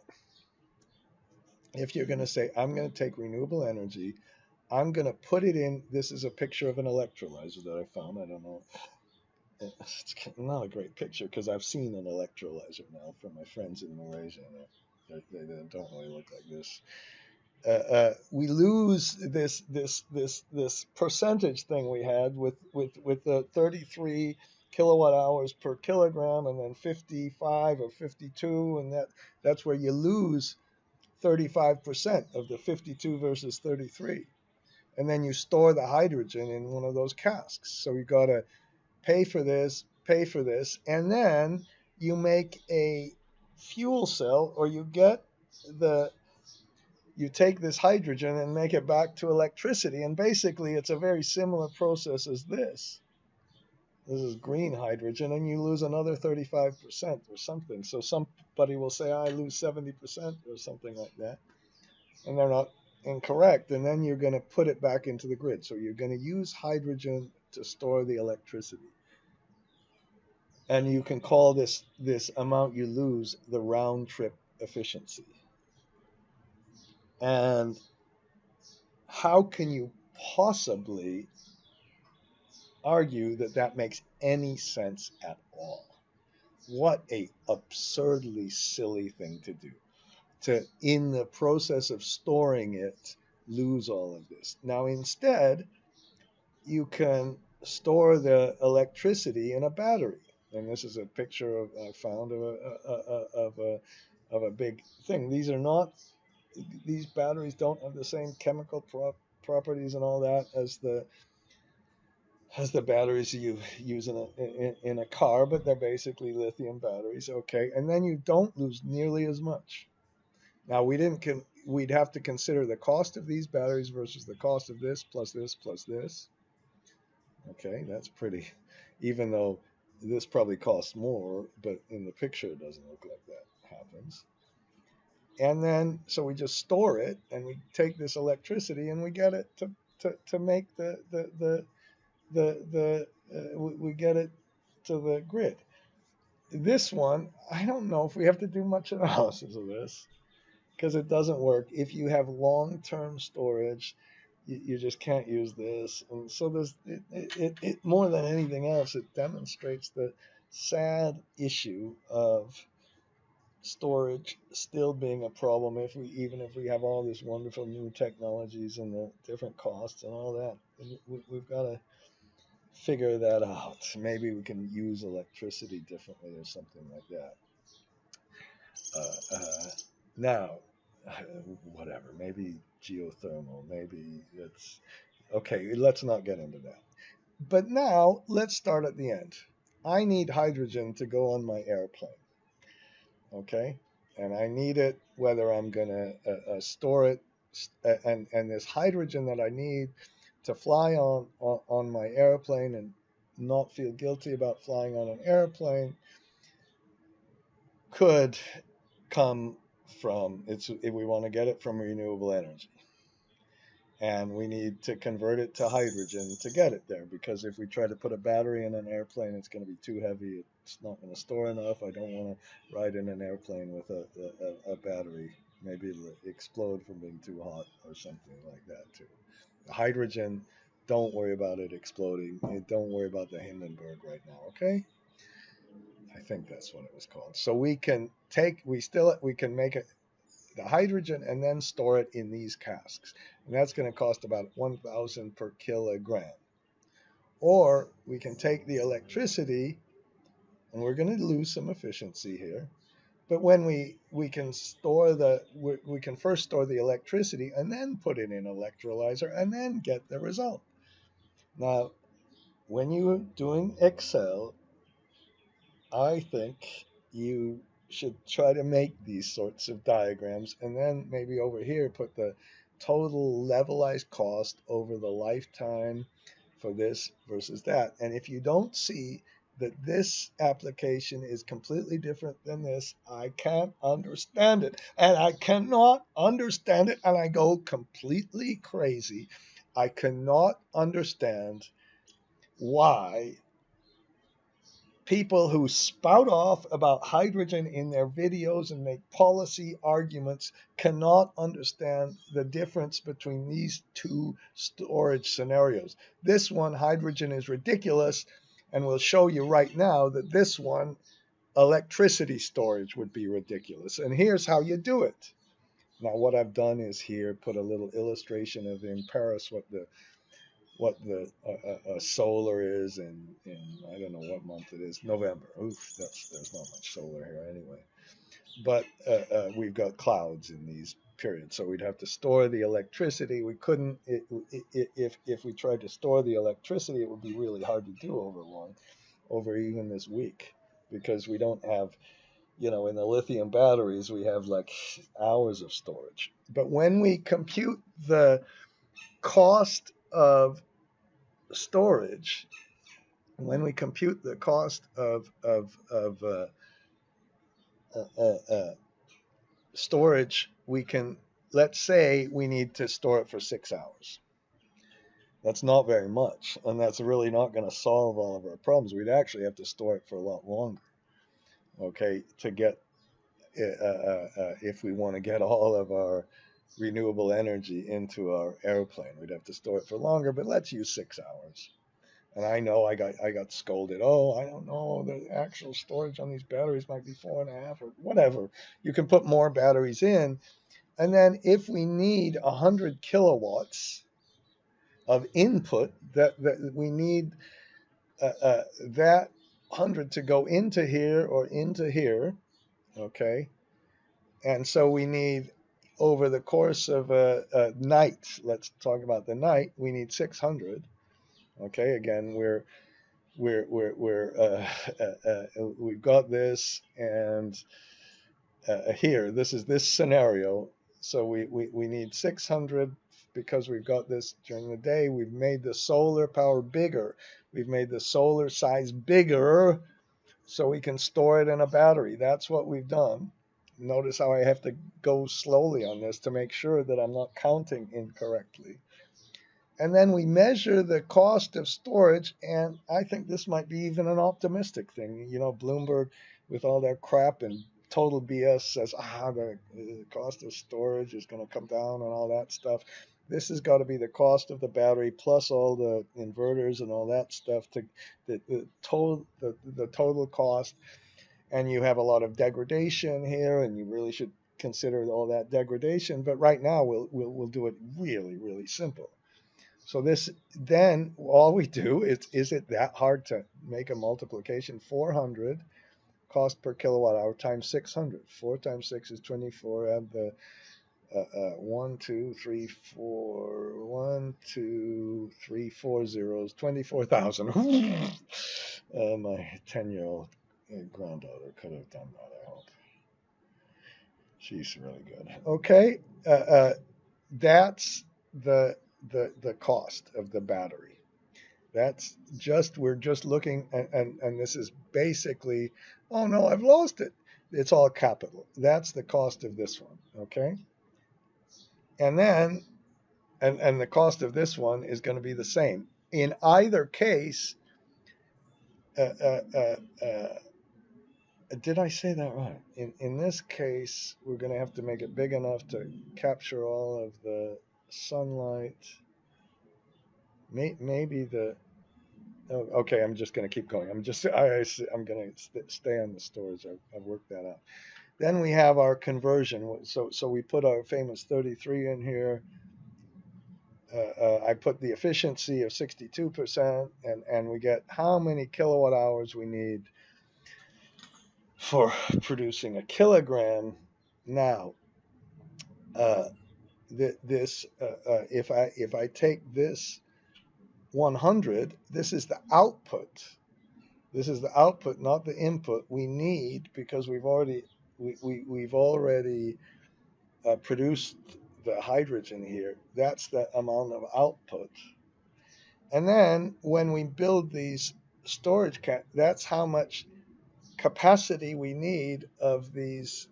A: if you're going to say, I'm going to take renewable energy, I'm going to put it in, this is a picture of an electrolyzer that I found. I don't know. It's not a great picture because I've seen an electrolyzer now from my friends in Malaysia. And they don't really look like this. We lose this percentage thing we had with the 33 kilowatt hours per kilogram, and then 55 or 52, and that's where you lose 35% of the 52 versus 33. And then you store the hydrogen in one of those casks. So you got to pay for this, and then you make a fuel cell, or you take this hydrogen and make it back to electricity. And basically, it's a very similar process as this. This is green hydrogen, and you lose another 35% or something. So somebody will say, I lose 70% or something like that. And they're not incorrect. And then you're going to put it back into the grid. So you're going to use hydrogen to store the electricity. And you can call this amount you lose the round trip efficiency. And how can you possibly argue that that makes any sense at all? What a absurdly silly thing to do, to, in the process of storing it, lose all of this. Now instead, you can store the electricity in a battery. And this is a picture I found of a big thing. These batteries don't have the same chemical properties and all that as the batteries you use in a car, but they're basically lithium batteries. Okay, and then you don't lose nearly as much. Now we'd have to consider the cost of these batteries versus the cost of this plus this plus this. Okay, that's pretty, even though this probably costs more, but in the picture it doesn't look like that happens. And then, so we just store it, and we take this electricity and we get it to make we get it to the grid. This one, I don't know if we have to do much analysis of this because it doesn't work. If you have long-term storage, you just can't use this. And so it more than anything else, it demonstrates the sad issue of storage still being a problem, even if we have all these wonderful new technologies and the different costs and all that. We've got to figure that out. Maybe we can use electricity differently or something like that. Now, whatever, maybe geothermal, maybe it's okay. Let's not get into that. But now let's start at the end. I need hydrogen to go on my airplane. Okay, and I need it whether I'm going to store it, and this hydrogen that I need to fly on my airplane and not feel guilty about flying on an airplane could come from, if we want to get it from renewable energy. And we need to convert it to hydrogen to get it there, because if we try to put a battery in an airplane, it's going to be too heavy. It's not going to store enough. I don't want to ride in an airplane with a battery. Maybe it'll explode from being too hot or something like that too. The hydrogen, don't worry about it exploding. Don't worry about the Hindenburg right now, okay? I think that's what it was called. So we can make it the hydrogen and then store it in these casks. And that's going to cost about 1,000 per kilogram. Or we can take the electricity, and we're going to lose some efficiency here, But when we can store we can first store the electricity and then put it in an electrolyzer and then get the result. Now, when you're doing Excel, I think you should try to make these sorts of diagrams and then maybe over here put the total levelized cost over the lifetime for this versus that. And if you don't see that this application is completely different than this, I can't understand it. And I cannot understand it. And I go completely crazy. I cannot understand why people who spout off about hydrogen in their videos and make policy arguments cannot understand the difference between these two storage scenarios. This one, hydrogen is ridiculous, and we'll show you right now that this one, electricity storage, would be ridiculous. And here's how you do it. Now, what I've done is here put a little illustration of in Paris what the solar is in I don't know what month it is, November. Oof, there's not much solar here anyway. But we've got clouds in these periods, so we'd have to store the electricity. We couldn't if we tried to store the electricity, it would be really hard to do over even this week, because we don't have, in the lithium batteries we have like hours of storage. But when we compute the cost of storage, when we compute the cost of storage, we can, let's say we need to store it for 6 hours. That's not very much, and that's really not going to solve all of our problems. We'd actually have to store it for a lot longer, okay, to get if we want to get all of our renewable energy into our airplane, we'd have to store it for longer. But let's use 6 hours. And I know I got scolded. Oh, I don't know. The actual storage on these batteries might be 4.5 or whatever. You can put more batteries in. And then if we need 100 kilowatts of input, that we need that 100 to go into here or into here, okay? And so we need, over the course of a night, let's talk about the night, we need 600. Okay, again, we've got this, and here, this is this scenario. So we need 600 because we've got this during the day. We've made the solar power bigger. We've made the solar size bigger so we can store it in a battery. That's what we've done. Notice how I have to go slowly on this to make sure that I'm not counting incorrectly. And then we measure the cost of storage, and I think this might be even an optimistic thing. Bloomberg, with all their crap and total BS, says, the cost of storage is going to come down and all that stuff. This has got to be the cost of the battery plus all the inverters and all that stuff, to the total cost. And you have a lot of degradation here, and you really should consider all that degradation. But right now, we'll do it really, really simple. So this, then all we do is it that hard to make a multiplication? 400 cost per kilowatt hour times 600. 4 times 6 is 24. Add the 1, 2, 3, 4, 1, 2, 3, 4 zeros, 24,000. My 10-year-old granddaughter could have done that, I hope. She's really good. Okay, that's the cost of the battery. That's just, we're just looking, and this is basically, oh no, I've lost it. It's all capital. That's the cost of this one, okay? And then, and the cost of this one is going to be the same. In either case, did I say that right? In this case, we're going to have to make it big enough to capture all of the sunlight. Maybe the, oh, okay, I'm just going to keep going. I'm going to stay on the storage. I've worked that out. Then we have our conversion. So we put our famous 33 in here. I put the efficiency of 62%, and we get how many kilowatt hours we need for producing a kilogram. Now, uh, this if I take this 100, this is the output. This is the output, not the input we need, because we've already produced the hydrogen here. That's the amount of output. And then when we build these storage that's how much capacity we need of these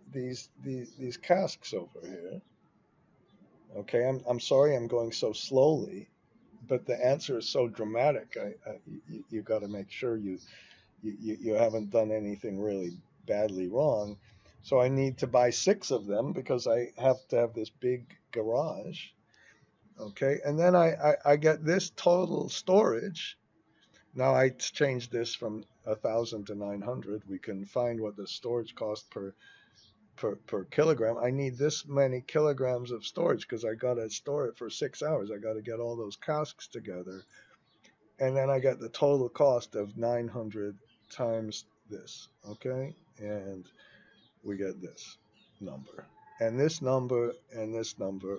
A: casks over here. Okay, I'm sorry I'm going so slowly, but the answer is so dramatic. You got to make sure you haven't done anything really badly wrong. So I need to buy 6 of them because I have to have this big garage. Okay, and then I get this total storage. Now I changed this from 1,000 to 900. We can find what the storage cost per kilogram. I need this many kilograms of storage because I got to store it for 6 hours. I got to get all those casks together. And then I get the total cost of 900 times this. Okay. And we get this number. And this number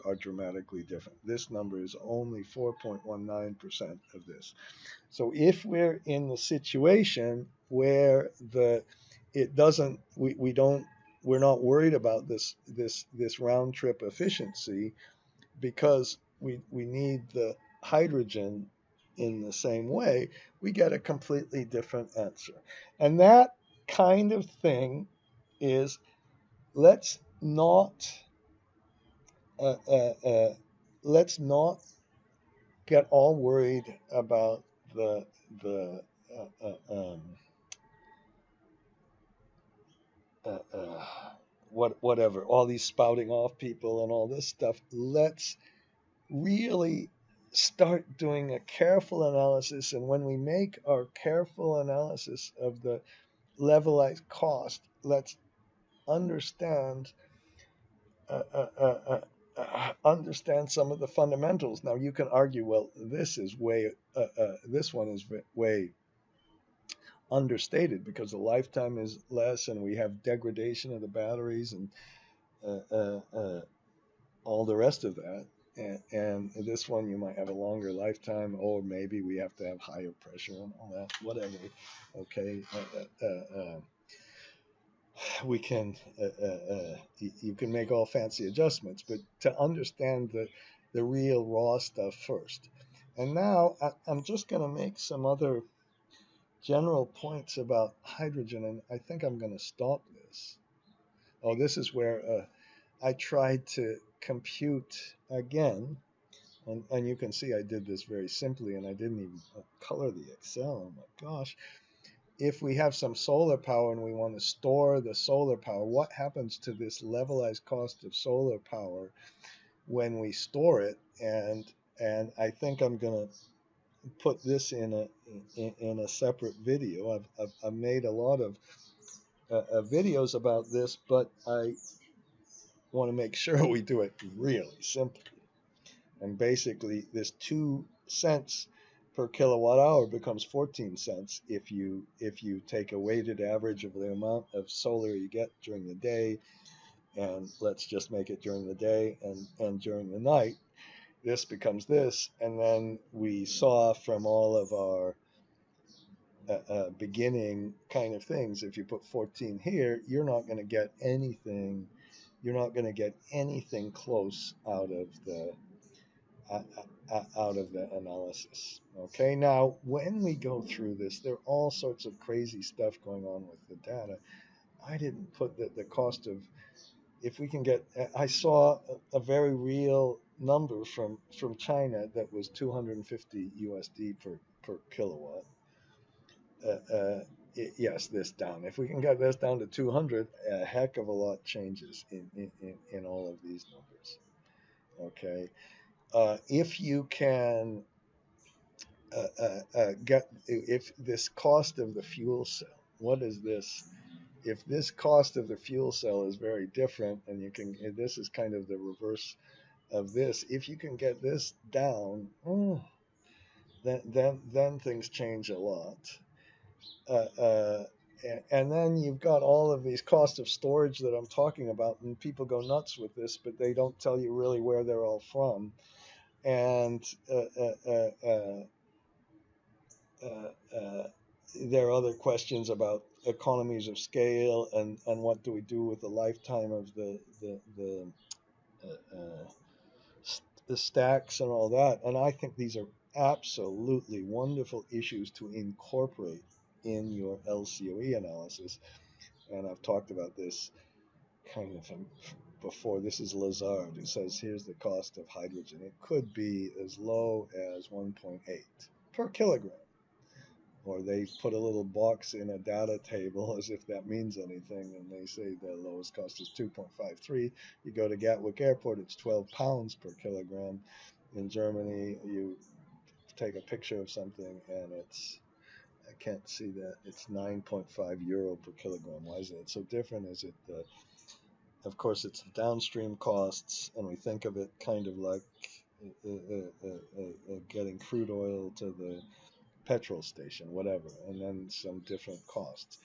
A: are dramatically different. This number is only 4.19% of this. So if we're in the situation where it doesn't we don't we're not worried about this round trip efficiency because we need the hydrogen in the same way, we get a completely different answer. And that kind of thing is, let's not uh, uh, uh, let's not get all worried about the uh, uh, um, uh, uh, whatever, all these spouting off people and all this stuff. Let's really start doing a careful analysis. And when we make our careful analysis of the levelized cost, let's understand understand some of the fundamentals. Now you can argue, well, this one is way understated because the lifetime is less, and we have degradation of the batteries and uh, uh, uh, all the rest of that. And this one, you might have a longer lifetime, or maybe we have to have higher pressure and all that, whatever. Okay, we can you can make all fancy adjustments, but to understand the real raw stuff first. And now I'm just going to make some other general points about hydrogen, and I think I'm going to stop this. Oh, this is where I tried to compute again, and you can see I did this very simply, and I didn't even color the Excel. Oh my gosh. If we have some solar power and we want to store the solar power, what happens to this levelized cost of solar power when we store it? And I think I'm going to put this in a separate video. I've made a lot of videos about this, but I want to make sure we do it really simply. And basically, this 2 cents per kilowatt hour becomes 14 cents if you take a weighted average of the amount of solar you get during the day, and let's just make it during the day, and during the night this becomes this. And then we saw from all of our beginning kind of things, if you put 14 here, you're not going to get anything close uh, out of the analysis. Okay, now when we go through this, there are all sorts of crazy stuff going on with the data. I didn't put the cost of, if we can get, I saw a very real number from China that was 250 USD per kilowatt. Yes, this down. If we can get this down to 200, a heck of a lot changes in all of these numbers. Okay, if you can get, if this cost of the fuel cell, what is this? If this cost of the fuel cell is very different, and you can, this is kind of the reverse of this. If you can get this down, then things change a lot. Uh, uh, And then you've got all of these cost of storage that I'm talking about, and people go nuts with this, but they don't tell you really where they're all from. And there are other questions about economies of scale and what do we do with the lifetime of uh, uh, the stacks and all that. And I think these are absolutely wonderful issues to incorporate in your LCOE analysis. And I've talked about this kind of before. This is Lazard who says here's the cost of hydrogen. It could be as low as 1.8 per kilogram. Or they put a little box in a data table as if that means anything, and they say the lowest cost is 2.53. You go to Gatwick Airport, it's 12 pounds per kilogram. In Germany, you take a picture of something and it's, I can't see that, it's 9.5 euro per kilogram. Why is it so different? Is it of course it's the downstream costs, and we think of it kind of like getting crude oil to the petrol station, whatever, and then some different costs.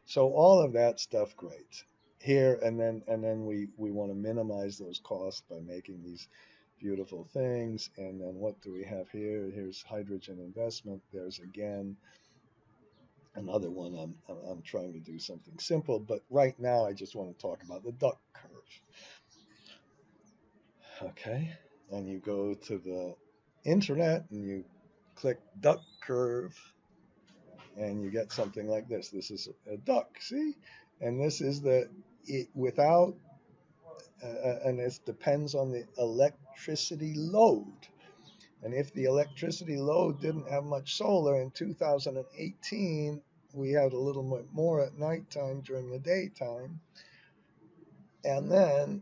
A: So all of that stuff, great. Here and then we want to minimize those costs by making these beautiful things. And then what do we have here? Here's hydrogen investment. There's again another one. I'm trying to do something simple, but right now I just want to talk about the duck curve. Okay, and you go to the internet and you click duck curve and you get something like this. This is a duck, see? And this is without, and it depends on the electricity load. And if the electricity load didn't have much solar in 2018, we had a little bit more at nighttime during the daytime. And then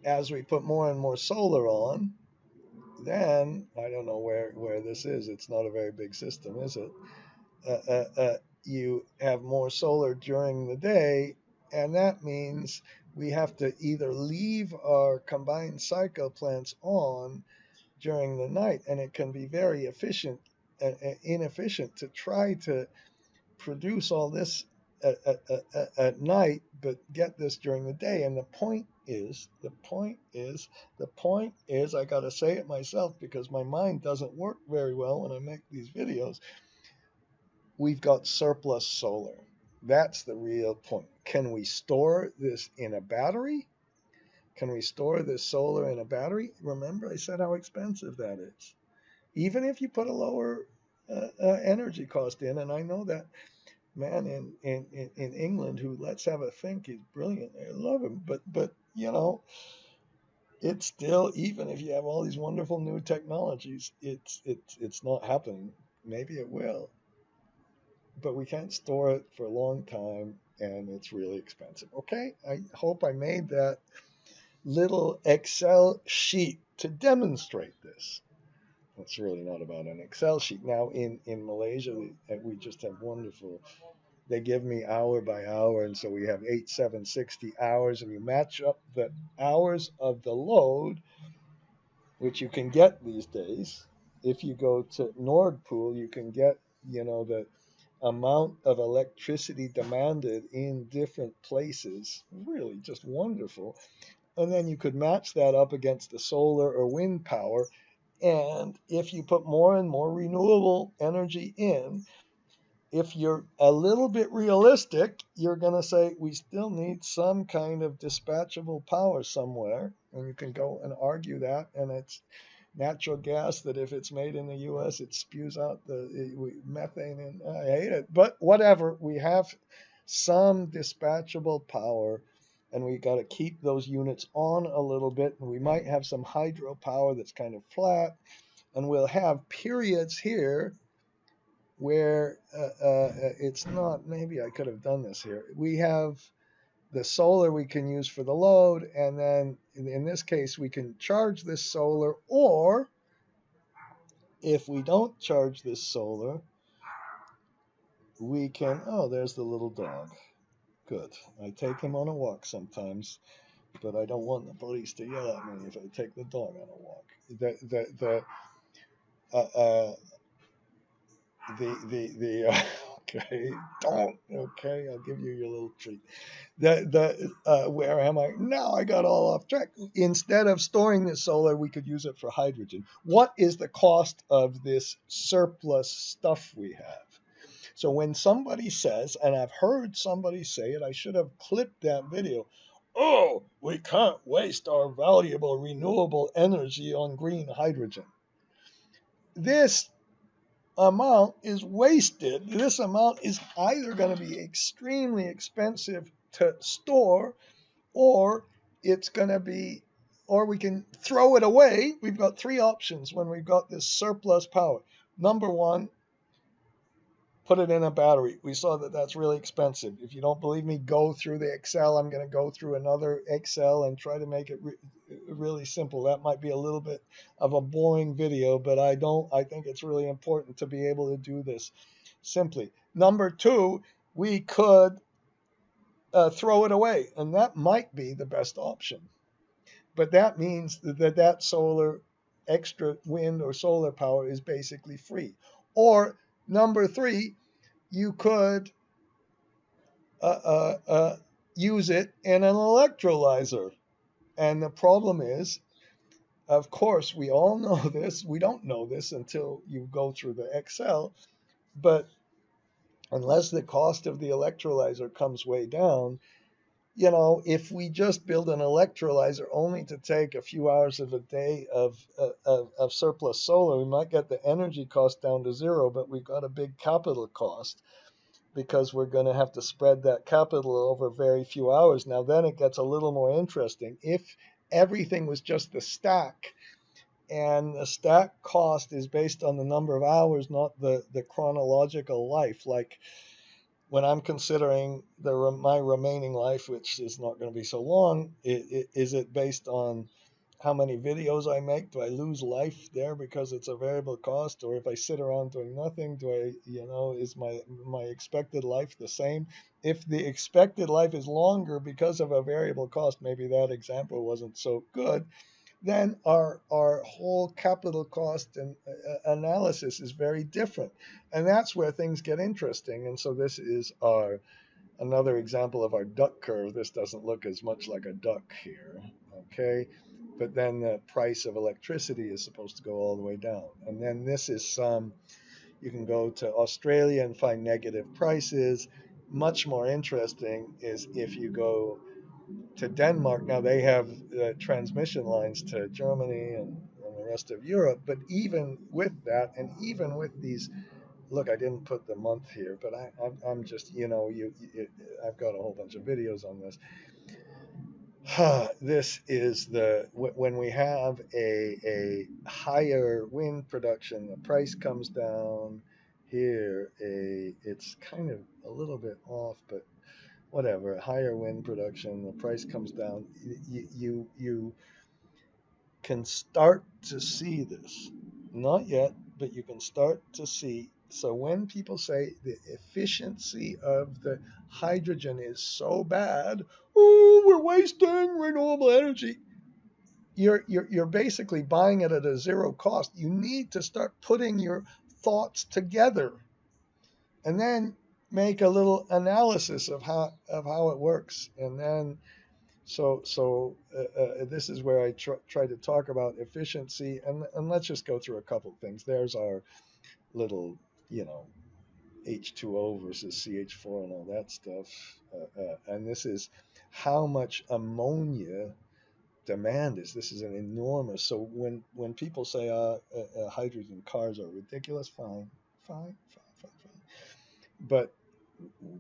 A: as we put more and more solar on, then I don't know where this is. It's not a very big system, is it? You have more solar during the day, and that means we have to either leave our combined cycle plants on during the night, and it can be very inefficient to try to produce all this at night, but get this during the day. And the point is, I got to say it myself because my mind doesn't work very well when I make these videos. We've got surplus solar. That's the real point. Can we store this in a battery? Can we store this solar in a battery? Remember, I said how expensive that is. Even if you put a lower energy cost in, and I know that man in England who let's have a think, he's brilliant. I love him, but it's still, even if you have all these wonderful new technologies, it's not happening. Maybe it will, but we can't store it for a long time, and it's really expensive. Okay, I hope I made that little Excel sheet to demonstrate this. It's really not about an Excel sheet. Now in Malaysia, we just have wonderful, they give me hour by hour, and so we have 8, 7, 60 hours, and you match up the hours of the load, which you can get these days. If you go to Nord Pool, you can get, the amount of electricity demanded in different places. Really just wonderful. And then you could match that up against the solar or wind power. And if you put more and more renewable energy in, if you're a little bit realistic, you're going to say we still need some kind of dispatchable power somewhere. And you can go and argue that. And it's natural gas that if it's made in the U.S., it spews out the methane. And I hate it. But whatever, we have some dispatchable power. And we got to keep those units on a little bit. And we might have some hydropower that's kind of flat. And we'll have periods here where it's not, maybe I could have done this here. We have the solar we can use for the load, and then in this case, we can charge this solar, or if we don't charge this solar, we can, oh, there's the little dog. Good. I take him on a walk sometimes, but I don't want the police to yell at me if I take the dog on a walk. The Okay, don't. Okay, I'll give you your little treat. Where am I now? I got all off track. Instead of storing this solar, we could use it for hydrogen. What is the cost of this surplus stuff we have? So when somebody says, and I've heard somebody say it, I should have clipped that video. Oh, we can't waste our valuable renewable energy on green hydrogen. This amount is wasted. This amount is either going to be extremely expensive to store, or it's going to be, or we can throw it away. We've got three options when we've got this surplus power. Number one, put it in a battery. We saw that that's really expensive. If you don't believe me, go through the Excel. I'm going to go through another Excel and try to make it really simple. That might be a little bit of a boring video, but I think it's really important to be able to do this simply. Number two, we could throw it away, and that might be the best option. But that means that solar, extra wind or solar power is basically free. Or number three, you could uh, uh, uh, use it in an electrolyzer. And the problem is, of course, we all know this. We don't know this until you go through the Excel. But unless the cost of the electrolyzer comes way down, if we just build an electrolyzer only to take a few hours of a day of surplus solar, we might get the energy cost down to zero, but we've got a big capital cost, because we're going to have to spread that capital over very few hours. Now, then it gets a little more interesting. If everything was just the stack, and the stack cost is based on the number of hours, not the chronological life, like when I'm considering my remaining life, which is not going to be so long, is it based on how many videos I make? Do I lose life there because it's a variable cost? Or if I sit around doing nothing, is my expected life the same? If the expected life is longer because of a variable cost, maybe that example wasn't so good, then our whole capital cost and analysis is very different. And that's where things get interesting. And so this is another example of our duck curve. This doesn't look as much like a duck here, okay? But then the price of electricity is supposed to go all the way down. And then this is you can go to Australia and find negative prices. Much more interesting is if you go to Denmark. Now they have transmission lines to Germany and the rest of Europe. But even with that, and even with these, look, I didn't put the month here, but I'm just, I've got a whole bunch of videos on this. This is when we have a higher wind production, the price comes down. Here, it's kind of a little bit off, but whatever. Higher wind production, the price comes down. You can start to see this. Not yet, but you can start to see. So when people say the efficiency of the hydrogen is so bad, oh, we're wasting renewable energy. You're basically buying it at a zero cost. You need to start putting your thoughts together, and then make a little analysis of how it works, and then this is where I try to talk about efficiency, and let's just go through a couple of things. There's our little, H2O versus CH4 and all that stuff. And this is how much ammonia demand is. This is an enormous. So when people say hydrogen cars are ridiculous, fine. But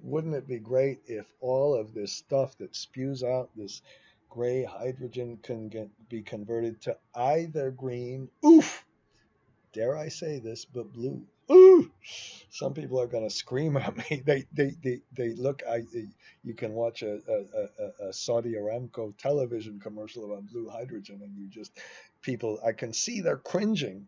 A: wouldn't it be great if all of this stuff that spews out this gray hydrogen can be converted to either green, oof, dare I say this, but blue. Ooh, some people are going to scream at me. They look. You can watch a Saudi Aramco television commercial about blue hydrogen, and people. I can see they're cringing,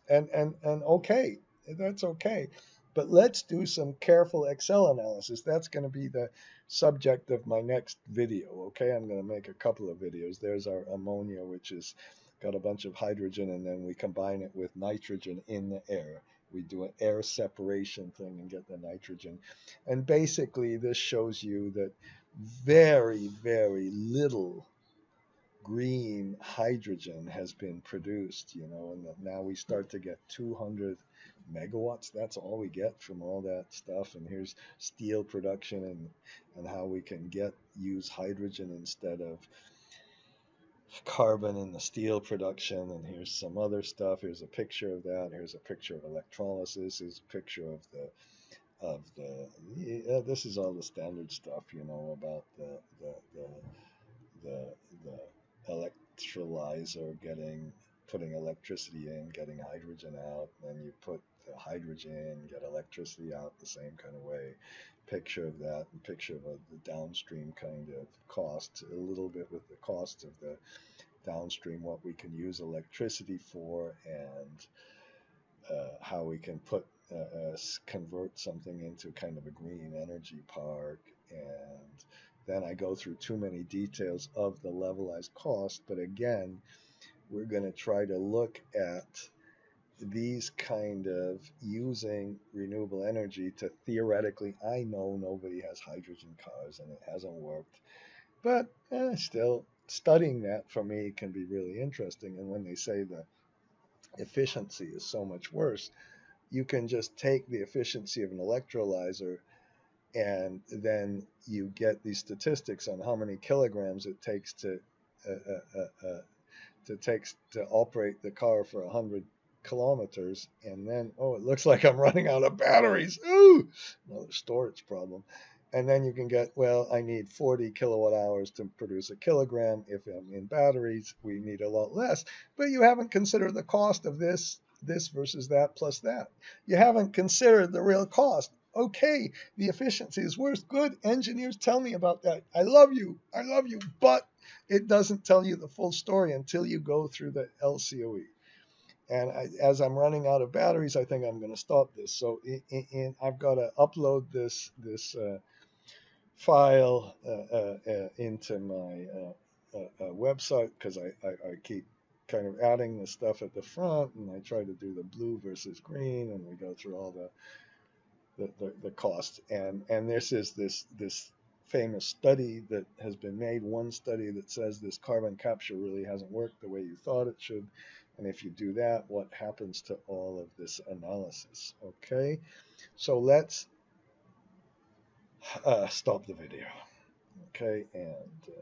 A: and okay, that's okay. But let's do some careful Excel analysis. That's going to be the subject of my next video. Okay, I'm going to make a couple of videos. There's our ammonia, which is got a bunch of hydrogen, and then we combine it with nitrogen in the air. We do an air separation thing and get the nitrogen. And basically, this shows you that very, very little green hydrogen has been produced, and that now we start to get 200 megawatts. That's all we get from all that stuff. And here's steel production and how we can use hydrogen instead of carbon in the steel production. And here's some other stuff. Here's a picture of that. Here's a picture of electrolysis. Here's a picture of the yeah, this is all the standard stuff, about the the electrolyzer putting electricity in, getting hydrogen out, and then you put the hydrogen in, get electricity out the same kind of way. Picture of that, and picture of the downstream kind of cost, a little bit with the cost of the downstream, what we can use electricity for, and how we can convert something into kind of a green energy park. And then I go through too many details of the levelized cost, but again, we're going to try to look at these kind of using renewable energy to theoretically, I know nobody has hydrogen cars and it hasn't worked, but still studying that for me can be really interesting. And when they say the efficiency is so much worse, you can just take the efficiency of an electrolyzer and then you get these statistics on how many kilograms it takes uh, uh, uh, to operate the car for 100 kilometers, and then it looks like I'm running out of batteries. Ooh, another storage problem. And then you can get, well, I need 40 kilowatt hours to produce a kilogram. If I'm in batteries, we need a lot less. But you haven't considered the cost of this versus that plus that. You haven't considered the real cost. Okay, the efficiency is worse. Good, engineers, tell me about that. I love you. I love you. But it doesn't tell you the full story until you go through the LCOE. And as I'm running out of batteries, I think I'm going to stop this. So I've got to upload this file into my website, because I keep kind of adding the stuff at the front, and I try to do the blue versus green, and we go through all the costs. And this is this famous study that has been made, one study that says this carbon capture really hasn't worked the way you thought it should. And if you do that, what happens to all of this analysis? Okay, so let's stop the video. Okay, and